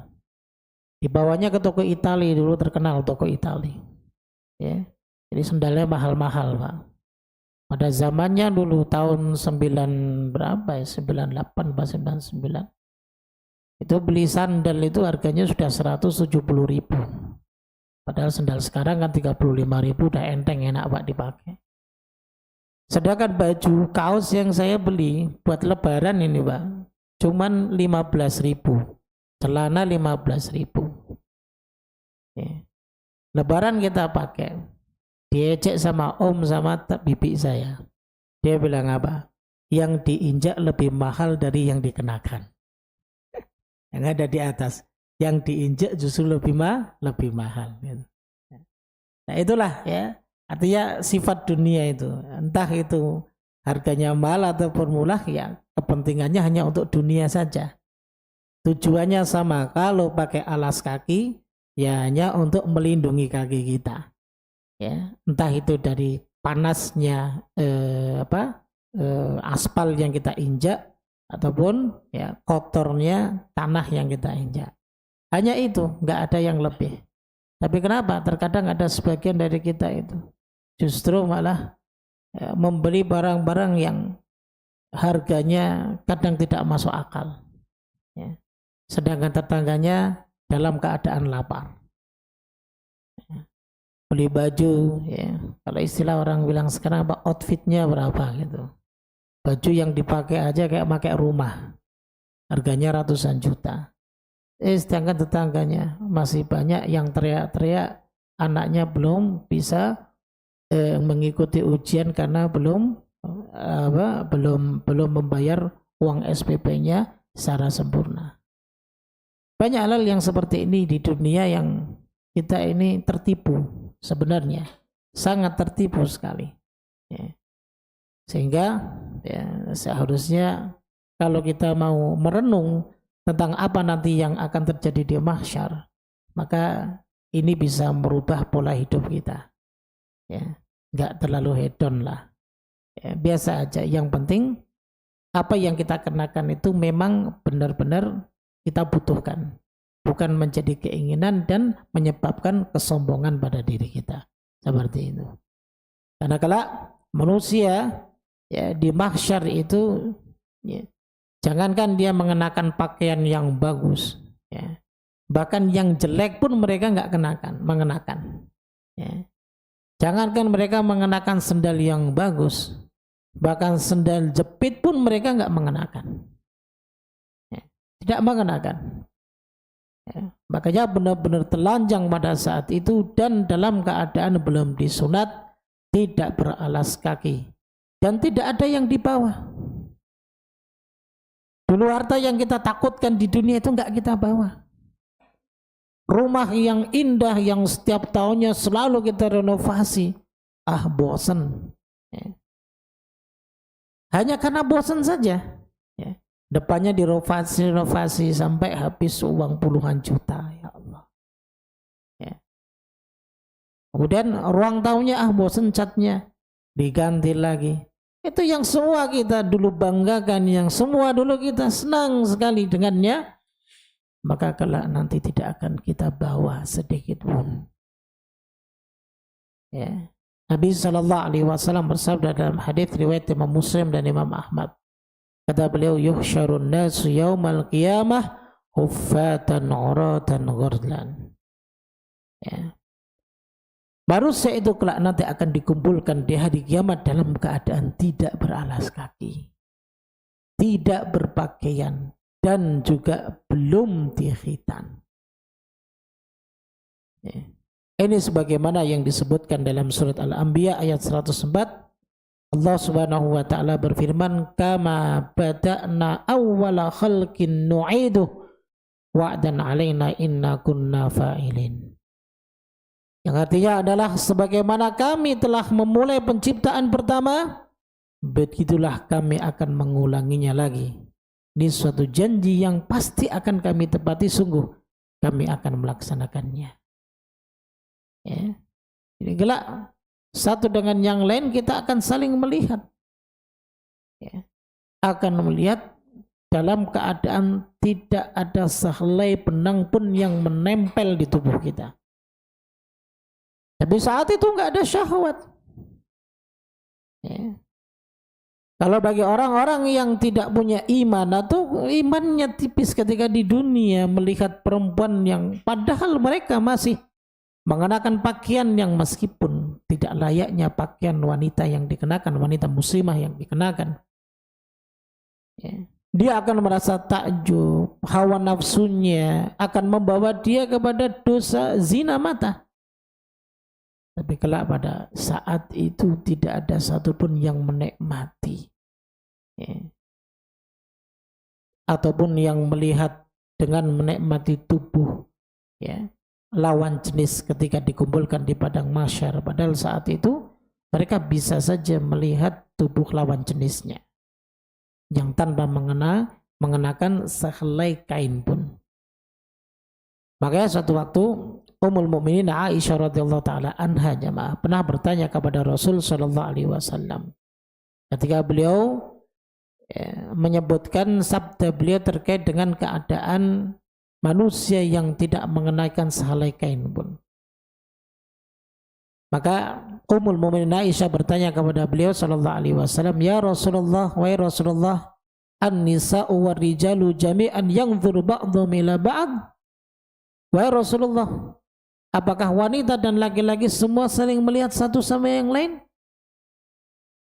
Dibawanya ke toko Itali, dulu terkenal toko Itali. Ya. Jadi sendalnya mahal-mahal, Pak. Pada zamannya dulu tahun 98 atau 99. Itu beli sandal itu harganya sudah 170.000. Padahal sendal sekarang kan 35.000, udah enteng, enak Pak dipakai. Sedangkan baju kaos yang saya beli buat lebaran ini Pak, cuman 15.000. Celana 15.000. Ya. Lebaran kita pakai. Diejek sama om sama bibi saya. Dia bilang apa? Yang diinjak lebih mahal dari yang dikenakan. Yang ada di atas. Yang diinjak justru lebih mahal. Nah itulah ya, artinya sifat dunia itu. Entah itu harganya mahal ataupun murah, ya kepentingannya hanya untuk dunia saja. Tujuannya sama, kalau pakai alas kaki ya hanya untuk melindungi kaki kita. Ya, entah itu dari panasnya aspal yang kita injak ataupun ya kotornya tanah yang kita injak. Hanya itu, nggak ada yang lebih. Tapi kenapa? Terkadang ada sebagian dari kita itu justru malah ya, membeli barang-barang yang harganya kadang tidak masuk akal. Ya. Sedangkan tetangganya dalam keadaan lapar. Ya. Beli baju, ya. Kalau istilah orang bilang sekarang apa, outfitnya berapa gitu. Baju yang dipakai aja kayak pakai rumah. Harganya ratusan juta. Sedangkan tetangganya masih banyak yang teriak-teriak anaknya belum bisa mengikuti ujian karena belum membayar uang SPP-nya secara sempurna. Banyak hal yang seperti ini di dunia yang kita ini tertipu sebenarnya, sangat tertipu sekali. Ya. Sehingga ya, seharusnya kalau kita mau merenung tentang apa nanti yang akan terjadi di mahsyar, maka ini bisa merubah pola hidup kita. Ya, nggak terlalu hedon lah. Ya, biasa aja. Yang penting apa yang kita kenakan itu memang benar-benar kita butuhkan, bukan menjadi keinginan dan menyebabkan kesombongan pada diri kita. Seperti itu. Karena kalau manusia ya di mahsyar itu ya, Jangankan dia mengenakan pakaian yang bagus, ya. Bahkan yang jelek pun mereka nggak mengenakan. Ya. Jangankan mereka mengenakan sendal yang bagus, bahkan sendal jepit pun mereka nggak mengenakan. Ya. Tidak mengenakan. Ya. Makanya benar-benar telanjang pada saat itu dan dalam keadaan belum disunat, tidak beralas kaki dan tidak ada yang di bawah. Dulu harta yang kita takutkan di dunia itu enggak kita bawa. Rumah yang indah yang setiap tahunnya selalu kita renovasi. Bosan. Ya. Hanya karena bosan saja. Ya. Depannya direnovasi sampai habis uang puluhan juta. Ya Allah. Ya. Kemudian ruang tamunya bosan catnya. Diganti lagi. Itu yang semua kita dulu banggakan, yang semua dulu kita senang sekali dengannya, maka kelak nanti tidak akan kita bawa sedikit pun. Ya. Nabi SAW bersabda dalam hadis riwayat Imam Muslim dan Imam Ahmad. Kata beliau, yuhsyarun nasu yaumal qiyamah huffatan uratan ghurlan. Ya. Manusia itu kelak nanti akan dikumpulkan di hari kiamat dalam keadaan tidak beralas kaki, tidak berpakaian, dan juga belum dikhitan. Ya. Ini sebagaimana yang disebutkan dalam surat Al-Anbiya ayat 104. Allah Subhanahu wa taala berfirman, "Kama bada'na awwala khalqin nu'iduh wa'dan 'alaina inna kunna fa'ilin." Yang artinya adalah sebagaimana kami telah memulai penciptaan pertama, begitulah kami akan mengulanginya lagi. Ini suatu janji yang pasti akan kami tepati, sungguh kami akan melaksanakannya. Ya. Jadi gelak satu dengan yang lain kita akan saling melihat. Ya. Akan melihat dalam keadaan tidak ada sehelai benang pun yang menempel di tubuh kita. Tapi saat itu nggak ada syahwat. Ya. Kalau bagi orang-orang yang tidak punya iman atau imannya tipis ketika di dunia melihat perempuan yang padahal mereka masih mengenakan pakaian yang meskipun tidak layaknya pakaian wanita yang dikenakan, wanita muslimah yang dikenakan. Ya. Dia akan merasa takjub, hawa nafsunya akan membawa dia kepada dosa zina mata. Tapi kelak pada saat itu tidak ada satupun yang menikmati, ya. Ataupun yang melihat dengan menikmati tubuh, ya, lawan jenis ketika dikumpulkan di padang mahsyar. Padahal saat itu mereka bisa saja melihat tubuh lawan jenisnya yang tanpa mengenakan sehelai kain pun. Makanya suatu waktu Ummul Mukminin Aisyah radhiyallahu taala anha jamaah pernah bertanya kepada Rasul sallallahu alaihi wasallam ketika beliau menyebutkan sabda beliau terkait dengan keadaan manusia yang tidak mengenakan sehelai kain pun. Maka Ummul Mukminin Aisyah bertanya kepada beliau sallallahu alaihi wasallam, "Ya Rasulullah, wahai Rasulullah, an-nisa'u war-rijalu jami'an yanzuru ba'dhum ila ba'd?" Wahai Rasulullah, apakah wanita dan laki-laki semua saling melihat satu sama yang lain?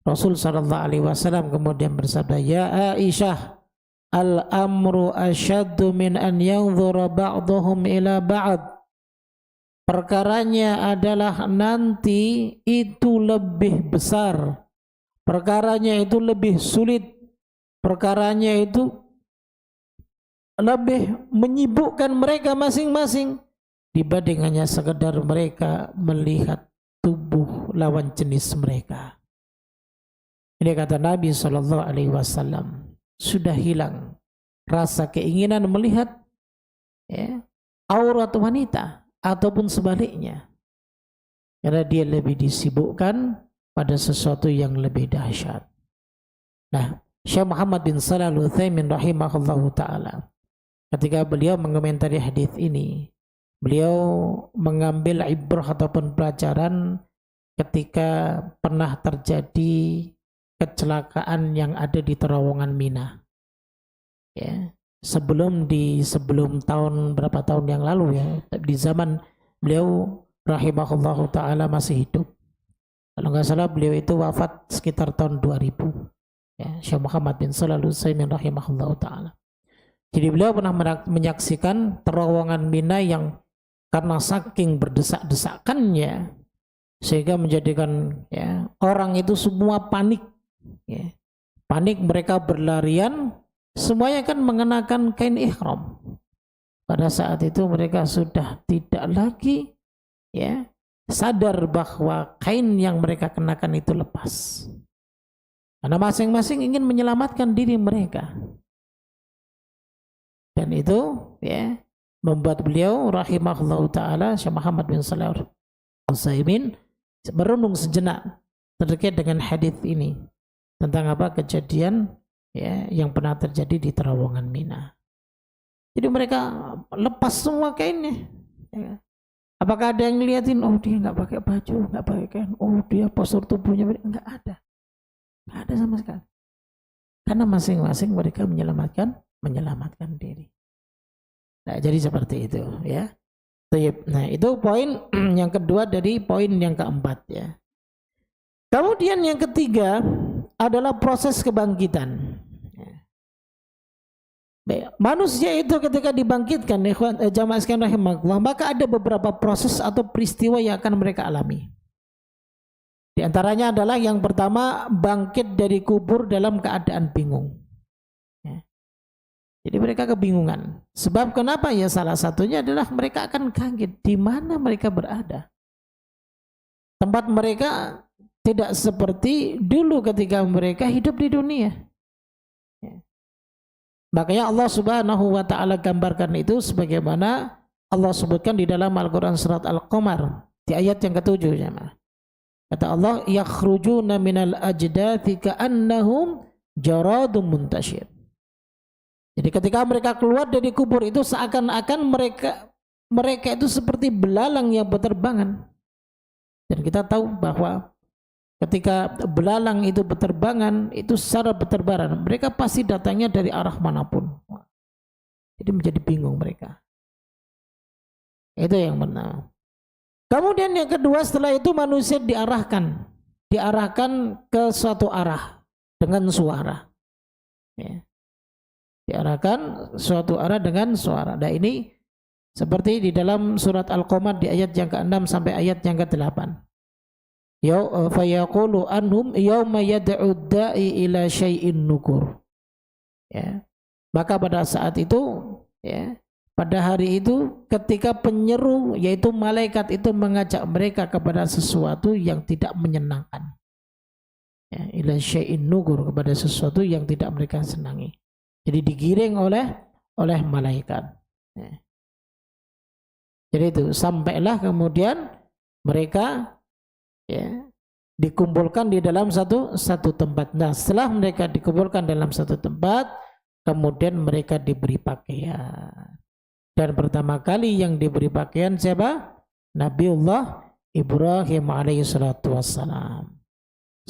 Rasul sallallahu alaihi wasallam kemudian bersabda, "Ya Aisyah, al-amru asyaddu min an yanzura ba'dhum ila ba'd." Perkaranya adalah nanti itu lebih besar. Perkaranya itu lebih sulit. Perkaranya itu lebih menyibukkan mereka masing-masing dibanding hanya sekedar mereka melihat tubuh lawan jenis mereka. Ini kata Nabi SAW, sudah hilang rasa keinginan melihat, ya, aurat wanita ataupun sebaliknya, karena dia lebih disibukkan pada sesuatu yang lebih dahsyat. Nah, Syekh Muhammad bin Shalih Al-Utsaimin rahimahullahu taala ketika beliau mengomentari hadis ini, beliau mengambil ibrah ataupun pelajaran ketika pernah terjadi kecelakaan yang ada di terowongan Mina. ya, sebelum tahun berapa tahun yang lalu ya, di zaman beliau rahimahullahu taala masih hidup. Kalau nggak salah beliau itu wafat sekitar tahun 2000. Ya, Syekh Muhammad bin Shalih Al-Utsaimin rahimahullahu taala. Jadi beliau pernah menyaksikan terowongan Mina yang karena saking berdesak-desakannya sehingga menjadikan ya, orang itu semua panik. Ya. Panik, mereka berlarian, semuanya kan mengenakan kain ihram. Pada saat itu mereka sudah tidak lagi ya sadar bahwa kain yang mereka kenakan itu lepas. Karena masing-masing ingin menyelamatkan diri mereka. Dan itu ya membuat beliau rahimahullahu taala Syekh Muhammad bin Shalih Al-Utsaimin merenung sejenak terkait dengan hadis ini tentang apa kejadian ya yang pernah terjadi di terowongan Mina. Jadi mereka lepas semua kainnya. Ya. Apakah ada yang ngeliatin? Oh dia nggak pakai baju, nggak pakai kain. Oh dia postur tubuhnya nggak ada sama sekali. Karena masing-masing mereka menyelamatkan diri. Nah jadi seperti itu ya. Nah itu poin yang kedua dari poin yang keempat ya. Kemudian yang ketiga adalah proses kebangkitan. Manusia itu ketika dibangkitkan, jamaah sekalian rahimakumullah, maka ada beberapa proses atau peristiwa yang akan mereka alami. Di antaranya adalah yang pertama, bangkit dari kubur dalam keadaan bingung. Jadi mereka kebingungan. Sebab kenapa? Ya salah satunya adalah mereka akan kaget di mana mereka berada. Tempat mereka tidak seperti dulu ketika mereka hidup di dunia. Makanya Allah Subhanahu wa taala gambarkan itu sebagaimana Allah sebutkan di dalam Al-Qur'an surat Al-Qamar di ayat yang ke-7 jemaah. Kata Allah, yakhrujuna minal ajdathi ka'annahum jaradun muntashir. Jadi ketika mereka keluar dari kubur itu seakan-akan mereka itu seperti belalang yang berterbangan. Dan kita tahu bahwa ketika belalang itu berterbangan, itu secara berterbangan, mereka pasti datangnya dari arah manapun. Jadi menjadi bingung mereka. Itu yang benar. Kemudian yang kedua, setelah itu manusia diarahkan ke suatu arah dengan suara. Ya. Diarahkan suatu arah dengan suara. Dan ini seperti di dalam surat Al-Qamar di ayat yang ke-6 sampai ayat yang ke-8. Fayaqulu anhum yawma yad'u da'i ila syai'in nukur. Ya. Maka pada saat itu ya, pada hari itu ketika penyeru yaitu malaikat itu mengajak mereka kepada sesuatu yang tidak menyenangkan. Ya, ila syai'in nukur, kepada sesuatu yang tidak mereka senangi. Jadi digiring oleh malaikat. Ya. Jadi itu sampailah kemudian mereka ya, dikumpulkan di dalam satu tempat. Nah, setelah mereka dikumpulkan dalam satu tempat, kemudian mereka diberi pakaian. Dan pertama kali yang diberi pakaian siapa? Nabiullah Ibrahim alaihissalatu wassalam.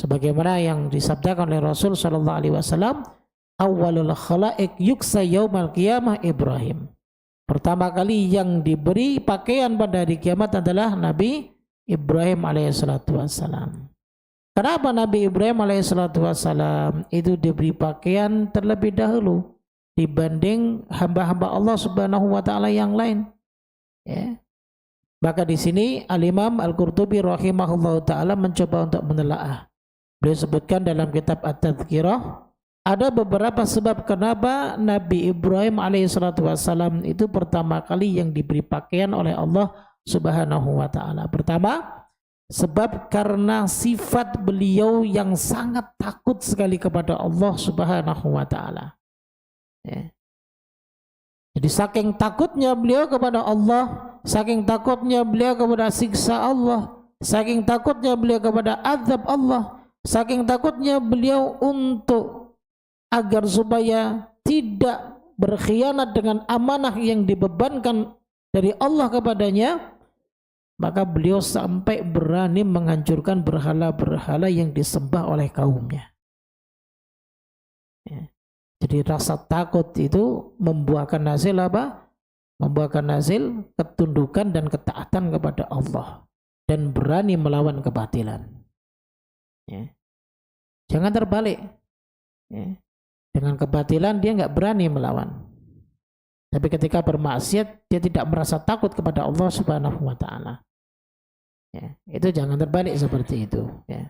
Sebagaimana yang disabdakan oleh Rasul sallallahu alaihi wasallam, awwalul khalaiq yuksa yaumal qiyamah Ibrahim. Pertama kali yang diberi pakaian pada hari kiamat adalah Nabi Ibrahim alaihissalatu wassalam. Kenapa Nabi Ibrahim alaihissalatu wassalam itu diberi pakaian terlebih dahulu dibanding hamba-hamba Allah subhanahu wa ta'ala yang lain? Ya. Maka di sini Al-Imam Al-Qurtubi rahimahullah ta'ala mencoba untuk menelaah. Beliau sebutkan dalam kitab At-Tadhkirah ada beberapa sebab kenapa Nabi Ibrahim alaihissalatu wassalam itu pertama kali yang diberi pakaian oleh Allah subhanahu wa ta'ala. Pertama, sebab karena sifat beliau yang sangat takut sekali kepada Allah subhanahu wa ta'ala. Ya. Jadi saking takutnya beliau kepada Allah, saking takutnya beliau kepada siksa Allah, saking takutnya beliau kepada azab Allah, saking takutnya beliau untuk agar supaya tidak berkhianat dengan amanah yang dibebankan dari Allah kepadanya, maka beliau sampai berani menghancurkan berhala-berhala yang disembah oleh kaumnya. Ya. Jadi rasa takut itu membuahkan hasil apa? Membuahkan hasil ketundukan dan ketaatan kepada Allah dan berani melawan kebatilan. Ya. Jangan terbalik. Ya. Dengan kebatilan dia nggak berani melawan. Tapi ketika bermaksiat dia tidak merasa takut kepada Allah Subhanahu wa taala. Ya, itu jangan terbalik seperti itu, ya.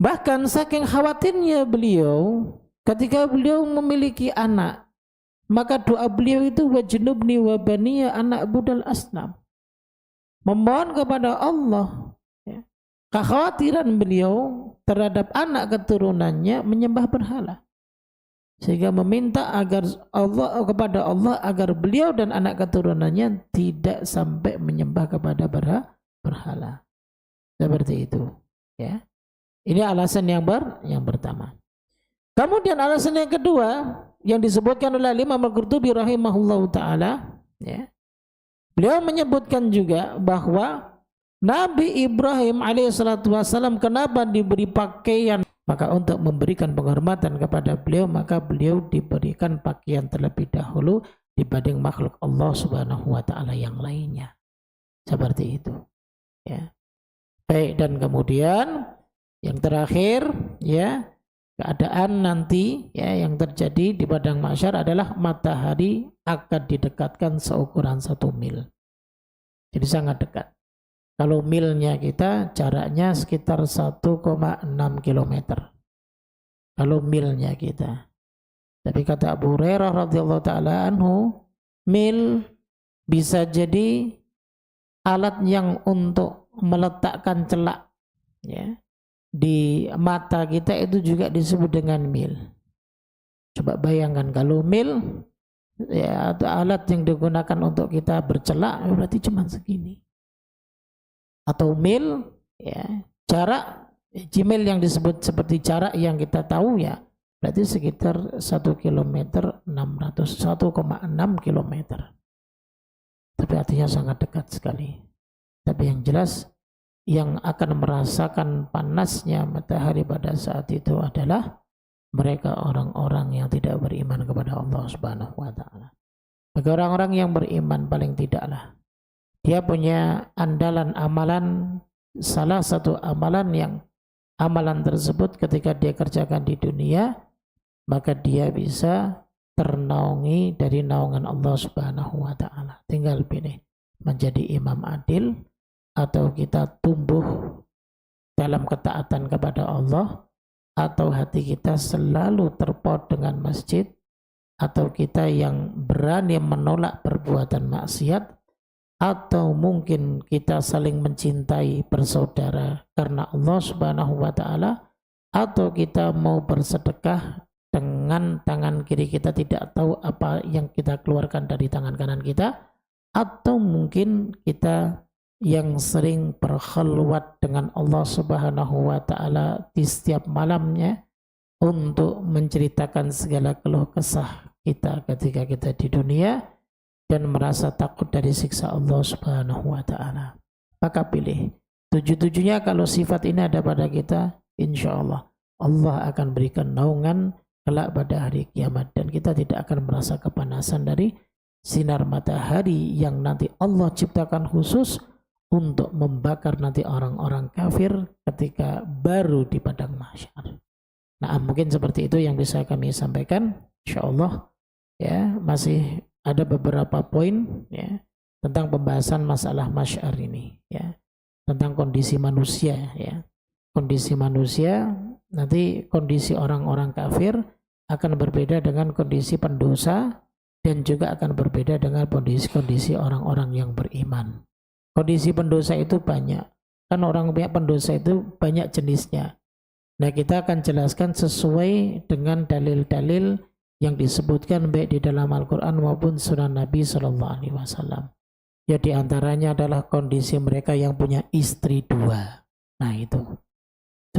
Bahkan saking khawatirnya beliau ketika beliau memiliki anak, maka doa beliau itu wajnubni wa baniya anak budal asnam. Memohon kepada Allah, ya, kekhawatiran beliau terhadap anak keturunannya menyembah berhala. Sehingga meminta agar kepada Allah agar beliau dan anak keturunannya tidak sampai menyembah kepada berhala. Seperti itu, ya. Ini alasan yang pertama. Kemudian alasan yang kedua yang disebutkan oleh Imam Al-Qurtubi rahimahullahu taala, ya. Beliau menyebutkan juga bahwa Nabi Ibrahim alaihissalatu wassalam kenapa diberi pakaian, maka untuk memberikan penghormatan kepada beliau maka beliau diberikan pakaian terlebih dahulu dibanding makhluk Allah Subhanahu wa taala yang lainnya. Seperti itu, ya. Baik, dan kemudian yang terakhir, ya, keadaan nanti, ya, yang terjadi di padang mahsyar adalah matahari akan didekatkan seukuran 1 mil. Jadi sangat dekat. Kalau milnya kita jaraknya sekitar 1,6 kilometer. Kalau milnya kita. Tapi kata Abu Hurairah radhiyallahu taala anhu, mil bisa jadi alat yang untuk meletakkan celak, ya, di mata kita, itu juga disebut dengan mil. Coba bayangkan kalau mil, ya, atau alat yang digunakan untuk kita bercelak, berarti cuma segini. Atau mil, ya, jarak jimil yang disebut seperti jarak yang kita tahu, ya, berarti sekitar 1 kilometer 1,6 kilometer. Tapi artinya sangat dekat sekali. Tapi yang jelas yang akan merasakan panasnya matahari pada saat itu adalah mereka orang-orang yang tidak beriman kepada Allah Subhanahu wa taala. Bagi orang-orang yang beriman paling tidaklah dia punya andalan amalan, salah satu amalan yang amalan tersebut ketika dia kerjakan di dunia maka dia bisa ternaungi dari naungan Allah Subhanahu wa taala. Tinggal pilih menjadi imam adil atau kita tumbuh dalam ketaatan kepada Allah, atau hati kita selalu terpaut dengan masjid, atau kita yang berani menolak perbuatan maksiat, atau mungkin kita saling mencintai bersaudara karena Allah Subhanahu wa taala, atau kita mau bersedekah dengan tangan kiri kita tidak tahu apa yang kita keluarkan dari tangan kanan kita, atau mungkin kita yang sering berkhalwat dengan Allah Subhanahu wa taala di setiap malamnya untuk menceritakan segala keluh kesah kita ketika kita di dunia dan merasa takut dari siksa Allah Subhanahu wa taala. Maka pilih. Tujuh-tujuhnya kalau sifat ini ada pada kita, insya Allah Allah akan berikan naungan kelak pada hari kiamat dan kita tidak akan merasa kepanasan dari sinar matahari yang nanti Allah ciptakan khusus untuk membakar nanti orang-orang kafir ketika baru di padang mahsyar. Nah, mungkin seperti itu yang bisa kami sampaikan. Insyaallah, ya, masih ada beberapa poin, ya, tentang pembahasan masalah mahsyar ini, ya, tentang kondisi manusia, ya. Kondisi manusia, nanti kondisi orang-orang kafir akan berbeda dengan kondisi pendosa dan juga akan berbeda dengan kondisi orang-orang yang beriman. Kondisi pendosa itu banyak, kan orang pendosa itu banyak jenisnya. Nah, kita akan jelaskan sesuai dengan dalil-dalil yang disebutkan baik di dalam Al-Quran maupun Sunnah Nabi Sallallahu Alaihi Wasallam. Ya, diantaranya adalah kondisi mereka yang punya istri 2. Nah, itu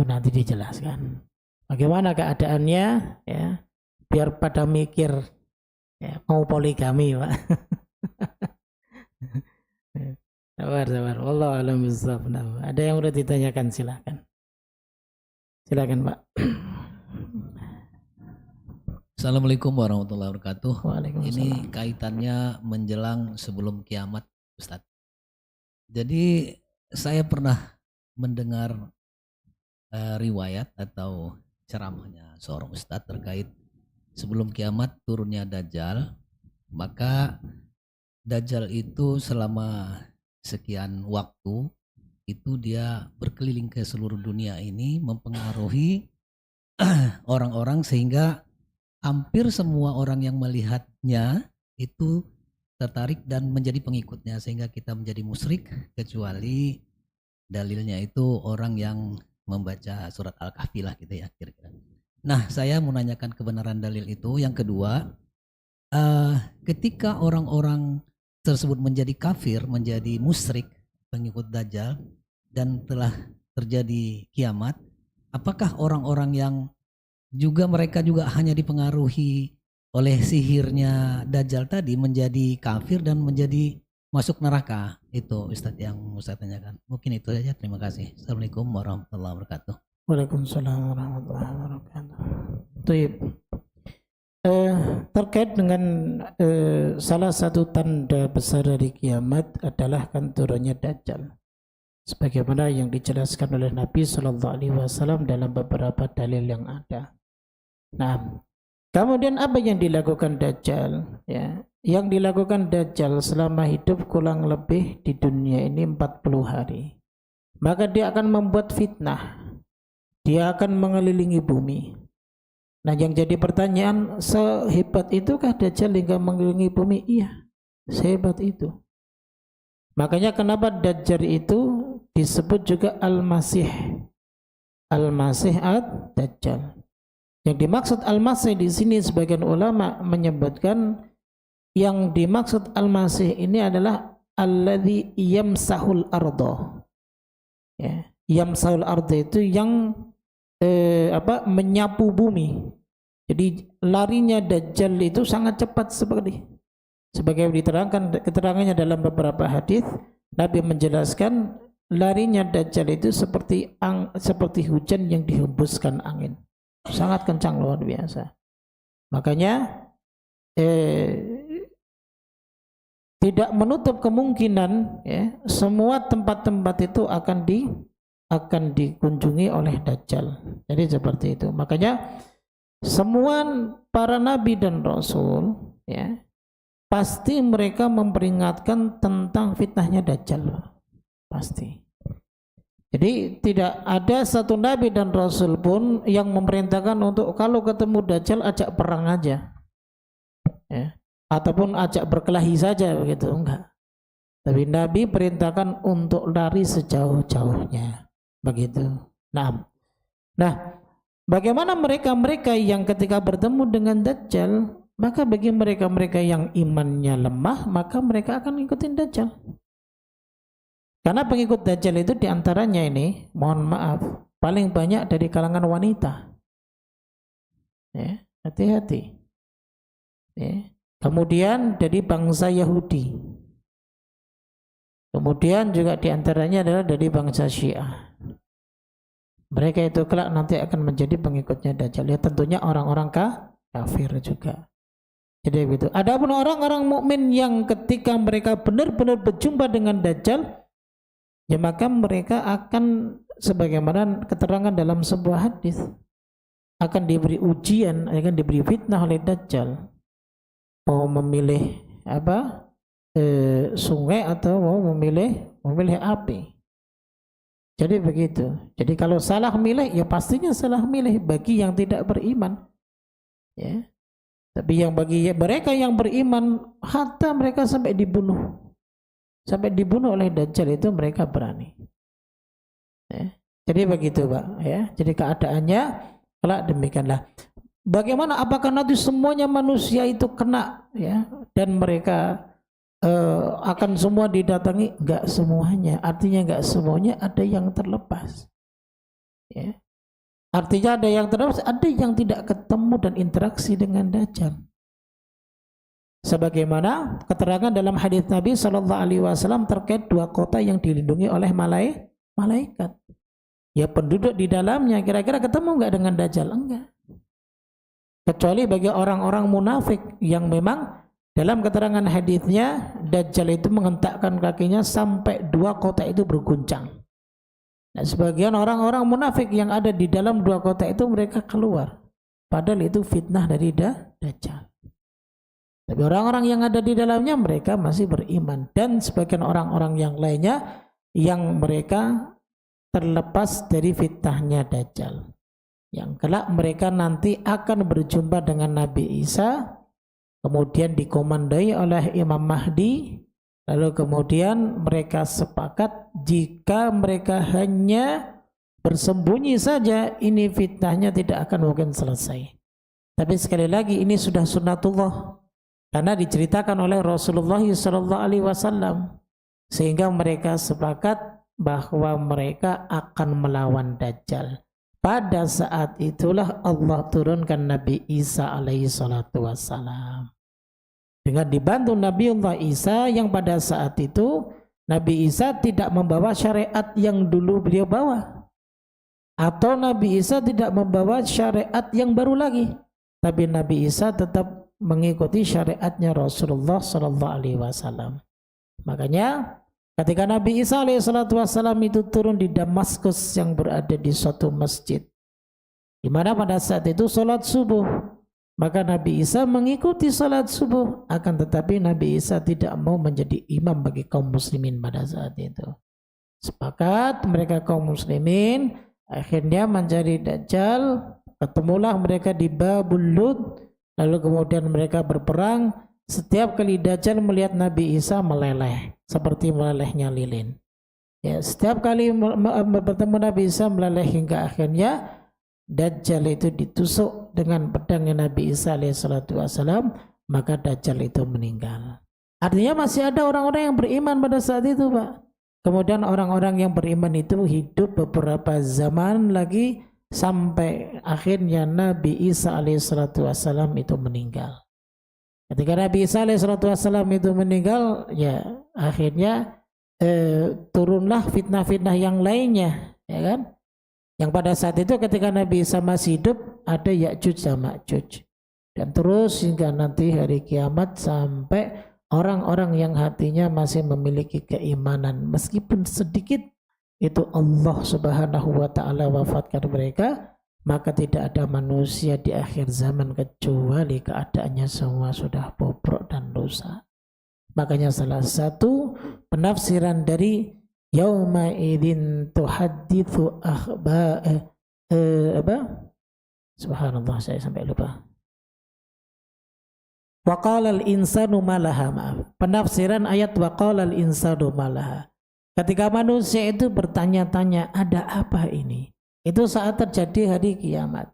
nanti dijelaskan. Bagaimana keadaannya, ya, biar pada mikir, ya, mau poligami, Pak. Sabar. Wallahu a'lam bishawab. Ada yang udah ditanyakan, silakan. Silakan, Pak. Assalamualaikum warahmatullahi wabarakatuh. Waalaikumsalam. Ini kaitannya menjelang sebelum kiamat, Ustadz. Jadi saya pernah mendengar riwayat atau ceramahnya seorang Ustadz terkait sebelum kiamat turunnya Dajjal. Maka Dajjal itu selama sekian waktu itu dia berkeliling ke seluruh dunia ini mempengaruhi orang-orang sehingga hampir semua orang yang melihatnya itu tertarik dan menjadi pengikutnya sehingga kita menjadi musyrik kecuali dalilnya itu orang yang membaca surat Al-Kahfi lah gitu ya kira-kira. Nah, saya mau nanyakan kebenaran dalil itu. Yang kedua, ketika orang-orang tersebut menjadi kafir, menjadi musyrik, pengikut Dajjal dan telah terjadi kiamat, apakah orang-orang yang juga mereka juga hanya dipengaruhi oleh sihirnya Dajjal tadi menjadi kafir dan menjadi masuk neraka? Itu Ustadz yang saya tanyakan. Mungkin itu saja. Terima kasih. Assalamualaikum warahmatullahi wabarakatuh. Waalaikumsalam warahmatullahi wabarakatuh. Baik. Terkait dengan salah satu tanda besar dari kiamat adalah kan turunnya Dajjal. Sebagaimana yang dijelaskan oleh Nabi Shallallahu Alaihi Wasallam dalam beberapa dalil yang ada. Nah, kemudian apa yang dilakukan Dajjal? Ya, yang dilakukan Dajjal selama hidup kurang lebih di dunia ini 40 hari. Maka dia akan membuat fitnah. Dia akan mengelilingi bumi. Nah, yang jadi pertanyaan, sehebat itukah Dajjal hingga mengelilingi bumi? Iya, sehebat itu. Makanya kenapa Dajjal itu disebut juga Al-Masih. Al-Masih ad-Dajjal. Yang dimaksud Al-Masih di sini sebagian ulama menyebutkan yang dimaksud Al-Masih ini adalah alladzi yamsahul arda. Ya, yamsahul arda itu yang menyapu bumi. Jadi larinya Dajjal itu sangat cepat sebagai diterangkan keterangannya dalam beberapa hadis. Nabi menjelaskan larinya Dajjal itu seperti hujan yang dihembuskan angin. Sangat kencang, luar biasa. Makanya tidak menutup kemungkinan ya, semua tempat-tempat itu akan dikunjungi oleh Dajjal. Jadi seperti itu. Makanya semua para nabi dan rasul ya, pasti mereka memperingatkan tentang fitnahnya Dajjal. Pasti. Jadi tidak ada satu nabi dan rasul pun yang memerintahkan untuk kalau ketemu Dajjal ajak perang aja, ya, ataupun ajak berkelahi saja begitu, enggak. Tapi Nabi perintahkan untuk lari sejauh-jauhnya, begitu. Nah, bagaimana mereka yang ketika bertemu dengan Dajjal, maka bagi mereka yang imannya lemah, maka mereka akan ikutin Dajjal. Karena pengikut Dajjal itu diantaranya ini, mohon maaf, paling banyak dari kalangan wanita. Ya, hati-hati. Ya. Kemudian dari bangsa Yahudi. Kemudian juga diantaranya adalah dari bangsa Syiah. Mereka itu kelak nanti akan menjadi pengikutnya Dajjal. Ya tentunya orang-orang kafir juga. Jadi begitu. Adapun orang-orang mukmin yang ketika mereka benar-benar berjumpa dengan Dajjal, ya maka mereka akan sebagaimana keterangan dalam sebuah hadis akan diberi ujian, akan diberi fitnah oleh Dajjal. Mau memilih sungai atau mau memilih api. Jadi begitu. Jadi kalau salah milih, ya pastinya salah milih bagi yang tidak beriman. Ya. Tapi bagi mereka yang beriman, hatta mereka sampai dibunuh oleh Dajjal itu mereka berani. Ya. Jadi begitu, Pak. Ya. Jadi keadaannya kelak demikianlah. Bagaimana? Apakah nanti semuanya manusia itu kena, ya, dan mereka akan semua didatangi? Enggak semuanya. Artinya enggak semuanya, ada yang terlepas. Ya. Artinya ada yang terlepas, ada yang tidak ketemu dan interaksi dengan Dajjal. Sebagaimana keterangan dalam hadis Nabi Shallallahu Alaihi Wasallam terkait dua kota yang dilindungi oleh malaikat. Ya penduduk di dalamnya kira-kira ketemu enggak dengan Dajjal? Enggak. kecuali bagi orang-orang munafik yang memang dalam keterangan hadisnya Dajjal itu menghentakkan kakinya sampai 2 kota itu berguncang. Nah, sebagian orang-orang munafik yang ada di dalam 2 kota itu mereka keluar, padahal itu fitnah dari Dajjal. Tapi orang-orang yang ada di dalamnya mereka masih beriman, dan sebagian orang-orang yang lainnya yang mereka terlepas dari fitnahnya Dajjal, yang kelak mereka nanti akan berjumpa dengan Nabi Isa, kemudian dikomandai oleh Imam Mahdi. Lalu kemudian mereka sepakat jika mereka hanya bersembunyi saja, ini fitnahnya tidak akan mungkin selesai. Tapi sekali lagi ini sudah sunnatullah, karena diceritakan oleh Rasulullah SAW, sehingga mereka sepakat bahwa mereka akan melawan Dajjal. Pada saat itulah Allah turunkan Nabi Isa alaihi salatu wassalam. Dengan dibantu Nabiullah Isa yang pada saat itu Nabi Isa tidak membawa syariat yang dulu beliau bawa, atau Nabi Isa tidak membawa syariat yang baru lagi, tapi Nabi Isa tetap mengikuti syariatnya Rasulullah SAW. Makanya ketika Nabi Isa alaihissalam itu turun di Damaskus yang berada di suatu masjid, di mana pada saat itu sholat subuh, maka Nabi Isa mengikuti sholat subuh, akan tetapi Nabi Isa tidak mau menjadi imam bagi kaum muslimin pada saat itu. Sepakat mereka kaum muslimin akhirnya mencari Dajjal, ketemulah mereka di Babul Lud, lalu kemudian mereka berperang. Setiap kali Dajjal melihat Nabi Isa meleleh seperti melelehnya lilin. Ya, setiap kali bertemu Nabi Isa meleleh hingga akhirnya Dajjal itu ditusuk dengan pedangnya Nabi Isa alaihissalam, maka Dajjal itu meninggal. Artinya masih ada orang-orang yang beriman pada saat itu, Pak. Kemudian orang-orang yang beriman itu hidup beberapa zaman lagi sampai akhirnya Nabi Isa alaihissalam itu meninggal. Ketika Nabi Isa alaihissalam itu meninggal, ya akhirnya turunlah fitnah-fitnah yang lainnya, ya kan? Yang pada saat itu ketika Nabi Isa masih hidup ada Ya'juj dan Ma'juj, dan terus hingga nanti hari kiamat sampai orang-orang yang hatinya masih memiliki keimanan meskipun sedikit, itu Allah Subhanahu wa taala wafatkan mereka, maka tidak ada manusia di akhir zaman kecuali keadaannya semua sudah bobrok dan rusak. Makanya salah satu penafsiran dari yauma idzin tuhadditsu subhanallah, saya sampai lupa. Wa qala al-insanu malaha, penafsiran ayat wa qala al-insanu malaha. Ketika manusia itu bertanya-tanya ada apa ini? Itu saat terjadi hari kiamat.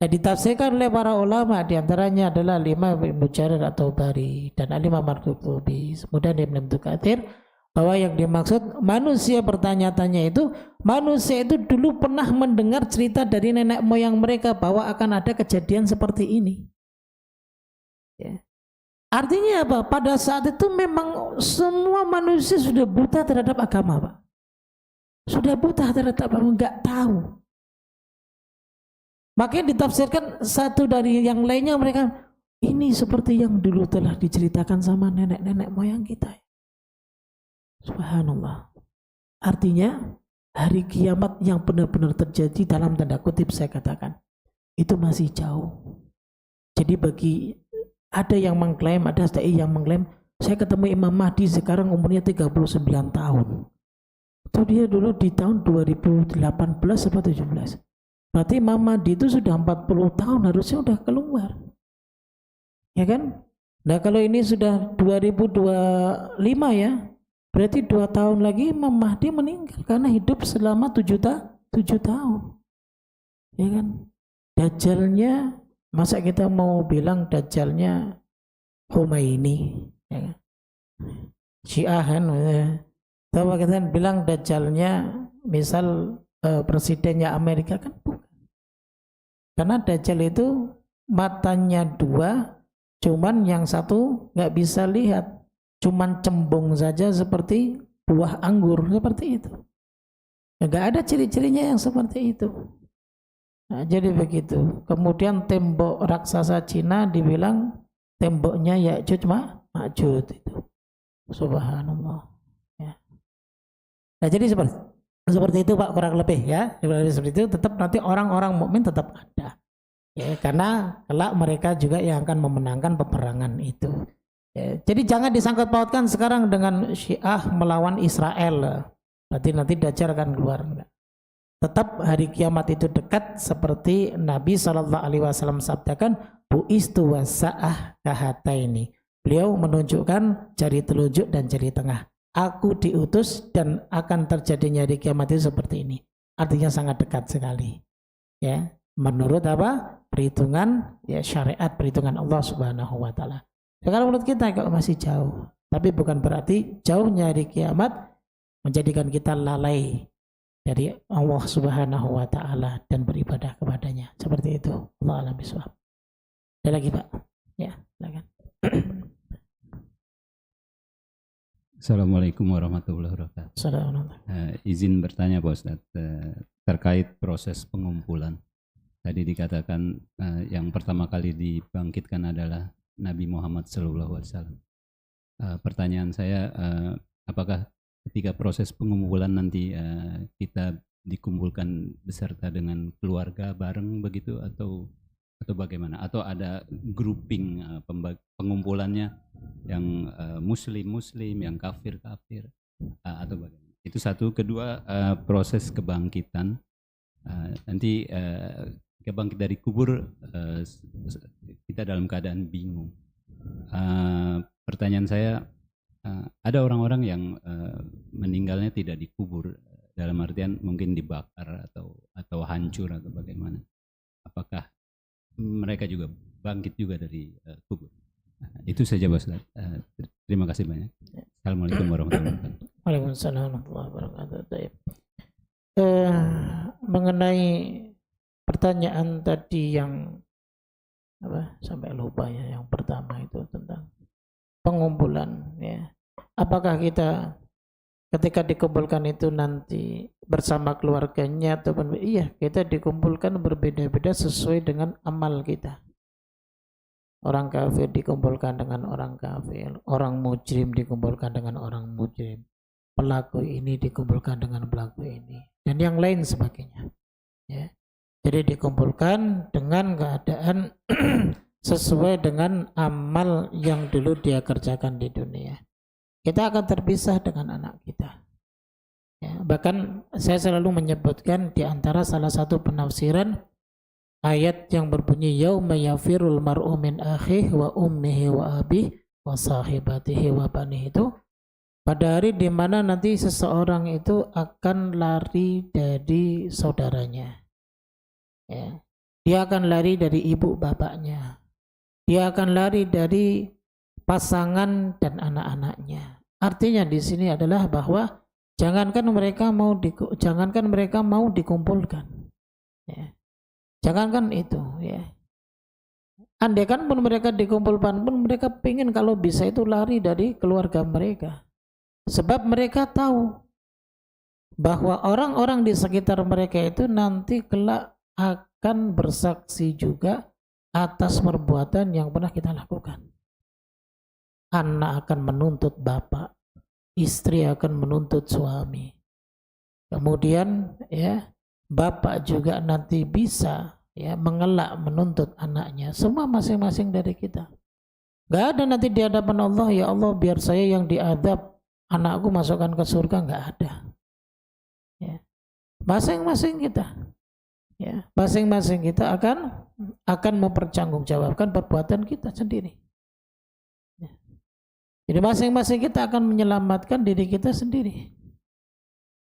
Dan ditafsirkan oleh para ulama, diantaranya adalah Imam Ibnu Jarir at-Tabari dan Imam Al-Qurtubi, kemudian Ibnu Katsir, bahwa yang dimaksud manusia bertanya-tanya itu, manusia itu dulu pernah mendengar cerita dari nenek moyang mereka bahwa akan ada kejadian seperti ini. Ya. Artinya apa? Pada saat itu memang semua manusia sudah buta terhadap agama, Pak. Sudah buta terhadap agama, enggak tahu. Makanya ditafsirkan satu dari yang lainnya, mereka ini seperti yang dulu telah diceritakan sama nenek-nenek moyang kita. Subhanallah. Artinya hari kiamat yang benar-benar terjadi dalam tanda kutip saya katakan itu masih jauh. Jadi bagi ada yang mengklaim, ada yang mengklaim saya ketemu Imam Mahdi sekarang umurnya 39 tahun. Itu dia dulu di tahun 2018 atau 17. Berarti Imam Mahdi itu sudah 40 tahun harusnya sudah keluar. Ya kan? Nah kalau ini sudah 2025 ya, berarti 2 tahun lagi Imam Mahdi meninggal karena hidup selama 7 tahun. Ya kan? Dajjalnya, masa kita mau bilang Dajjalnya Khomeini, ya kan? Syiah kan? Coba kita bilang Dajjalnya misal presidennya Amerika, kan bukan. Karena Dajjal itu matanya 2, cuman yang satu nggak bisa lihat, cuman cembung saja seperti buah anggur, seperti itu. Nggak ada ciri-cirinya yang seperti itu. Nah, jadi begitu. Kemudian tembok raksasa Cina dibilang temboknya Ya'juj Ma'juj itu. Subhanallah. Ya. Nah, jadi seperti itu Pak, kurang lebih ya. Seperti itu, tetap nanti orang-orang mukmin tetap ada. Ya, karena kelak mereka juga yang akan memenangkan peperangan itu. Ya, jadi jangan disangkut pautkan sekarang dengan Syiah melawan Israel. Berarti nanti Dajjal akan keluar. Tetap hari kiamat itu dekat, seperti Nabi SAW sabdakan, bu'istu wasa'ah kahataini. Beliau menunjukkan jari telunjuk dan jari tengah. Aku diutus dan akan terjadinya hari kiamat itu seperti ini. Artinya sangat dekat sekali. Ya, menurut apa? Perhitungan ya, syariat, perhitungan Allah Subhanahu wa taala. Sekarang menurut kita kalau masih jauh, tapi bukan berarti jauhnya hari kiamat menjadikan kita lalai dari Allah Subhanahu wa taala dan beribadah kepadanya. Seperti itu. Allah a'lam bishawab. Ada lagi, Pak? Ya, silakan. Assalamualaikum warahmatullahi wabarakatuh. Izin bertanya Pak Ustadz, terkait proses pengumpulan. Tadi dikatakan yang pertama kali dibangkitkan adalah Nabi Muhammad SAW. Pertanyaan saya, apakah ketika proses pengumpulan nanti kita dikumpulkan beserta dengan keluarga bareng begitu atau bagaimana? Atau ada grouping pengumpulannya yang muslim, yang kafir, atau bagaimana? Itu satu. Kedua, proses kebangkitan. Nanti kita dari kubur, kita dalam keadaan bingung. Pertanyaan saya, ada orang-orang yang meninggalnya tidak dikubur, dalam artian mungkin dibakar atau hancur atau bagaimana? Apakah mereka juga bangkit juga dari kubur? Itu saja Pak Ustaz. Terima kasih banyak. Assalamualaikum warahmatullahi wabarakatuh. Waalaikumsalam warahmatullahi wabarakatuh. Mengenai pertanyaan tadi yang sampai lupa ya, yang pertama itu tentang pengumpulan ya. Apakah kita ketika dikumpulkan itu nanti bersama keluarganya ataupun iya, kita dikumpulkan berbeda-beda sesuai dengan amal kita. Orang kafir dikumpulkan dengan orang kafir, orang mujrim dikumpulkan dengan orang mujrim, pelaku ini dikumpulkan dengan pelaku ini, dan yang lain sebagainya ya. Jadi dikumpulkan dengan keadaan sesuai dengan amal yang dulu dia kerjakan di dunia. Kita akan terpisah dengan anak kita ya. Bahkan saya selalu menyebutkan di antara salah satu penafsiran ayat yang berbunyi yauma yafirul mar'u min akhihi wa ummihi wa abihi wa sahibatihi wa banihi, itu pada hari di mana nanti seseorang itu akan lari dari saudaranya ya. Dia akan lari dari ibu bapaknya, dia akan lari dari pasangan dan anak-anaknya. Artinya di sini adalah bahwa jangankan mereka mau dikumpulkan ya. Jangankan itu ya. Andaikan pun mereka dikumpulkan pun, mereka pengen kalau bisa itu lari dari keluarga mereka. Sebab mereka tahu bahwa orang-orang di sekitar mereka itu nanti kelak akan bersaksi juga atas perbuatan yang pernah kita lakukan. Anak akan menuntut bapak, istri akan menuntut suami. Kemudian ya, bapak juga nanti bisa ya mengelak menuntut anaknya. Semua masing-masing dari kita. Gak ada nanti di hadapan Allah, ya Allah biar saya yang diadab, anakku masukkan ke surga, gak ada. Ya. Masing-masing kita, ya, masing-masing kita akan mempertanggungjawabkan perbuatan kita sendiri. Ya. Jadi masing-masing kita akan menyelamatkan diri kita sendiri.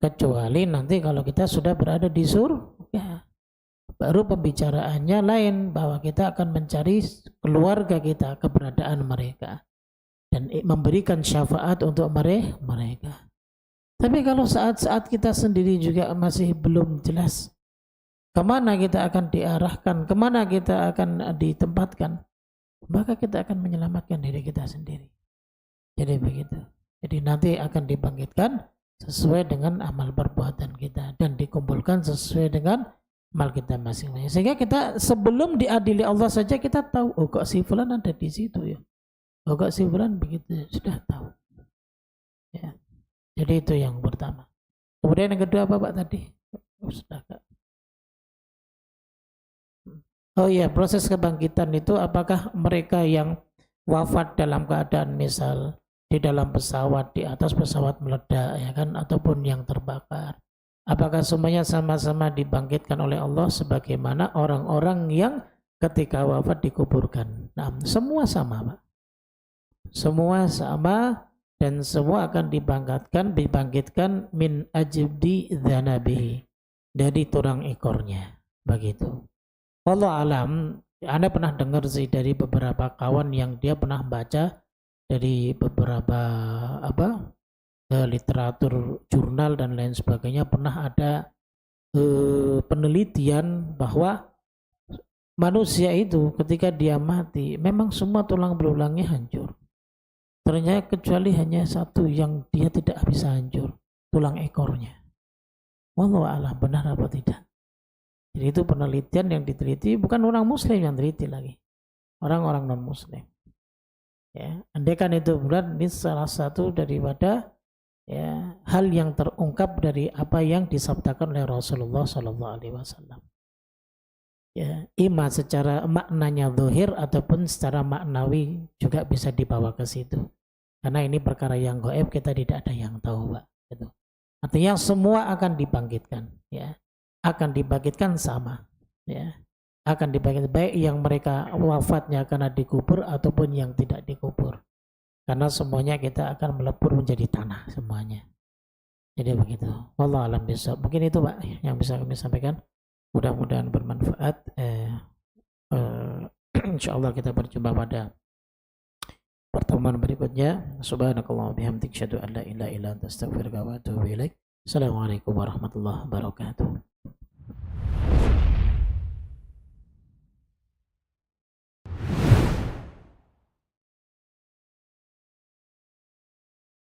Kecuali nanti kalau kita sudah berada di surga, baru pembicaraannya lain, bahwa kita akan mencari keluarga kita, keberadaan mereka, dan memberikan syafaat untuk mereka. Tapi kalau saat-saat kita sendiri juga masih belum jelas kemana kita akan diarahkan, kemana kita akan ditempatkan, maka kita akan menyelamatkan diri kita sendiri. Jadi begitu. Jadi nanti akan dibangkitkan sesuai dengan amal perbuatan kita dan dikumpulkan sesuai dengan amal kita masing-masing. Sehingga kita sebelum diadili Allah saja kita tahu, oh kok si fulan ada di situ ya. Oh kok si fulan begitu, sudah tahu. Ya. Jadi itu yang pertama. Kemudian yang kedua apa Pak tadi? Sudah Kak. Oh iya, proses kebangkitan itu apakah mereka yang wafat dalam keadaan misal di dalam pesawat, di atas pesawat meledak ya kan, ataupun yang terbakar, apakah semuanya sama-sama dibangkitkan oleh Allah sebagaimana orang-orang yang ketika wafat dikuburkan? Nah, semua sama Pak. Semua sama dan semua akan dibangkitkan min ajdi dzanabihi, dari tulang ekornya, begitu. Wallahu alam, Anda pernah dengar sih dari beberapa kawan yang dia pernah baca dari beberapa literatur jurnal dan lain sebagainya, pernah ada penelitian bahwa manusia itu ketika dia mati memang semua tulang belulangnya hancur. Ternyata kecuali hanya satu yang dia tidak bisa hancur, tulang ekornya. Wallahu alam benar apa tidak. Jadi itu penelitian yang diteliti, bukan orang muslim yang teliti lagi, orang-orang non muslim. Ya, andaikan itu benar, ini salah satu daripada ya hal yang terungkap dari apa yang disabdakan oleh Rasulullah SAW. Ya, ima secara maknanya zahir ataupun secara maknawi juga bisa dibawa ke situ. Karena ini perkara yang gaib, kita tidak ada yang tahu, Pak. Gitu. Artinya semua akan dibangkitkan, ya. Akan dibangkitkan sama, ya. Akan dibangkitkan baik yang mereka wafatnya karena dikubur ataupun yang tidak dikubur. Karena semuanya kita akan melebur menjadi tanah semuanya. Jadi begitu. Wallahu a'lam bishawab. Mungkin itu Pak yang bisa kami sampaikan. Mudah-mudahan bermanfaat. Insyaallah kita berjumpa pada pertemuan berikutnya. Subhanakallah wa bihamdika asyhadu an la ilaha illa anta astaghfiruka wa atubu ilaik. Assalamualaikum warahmatullahi wabarakatuh.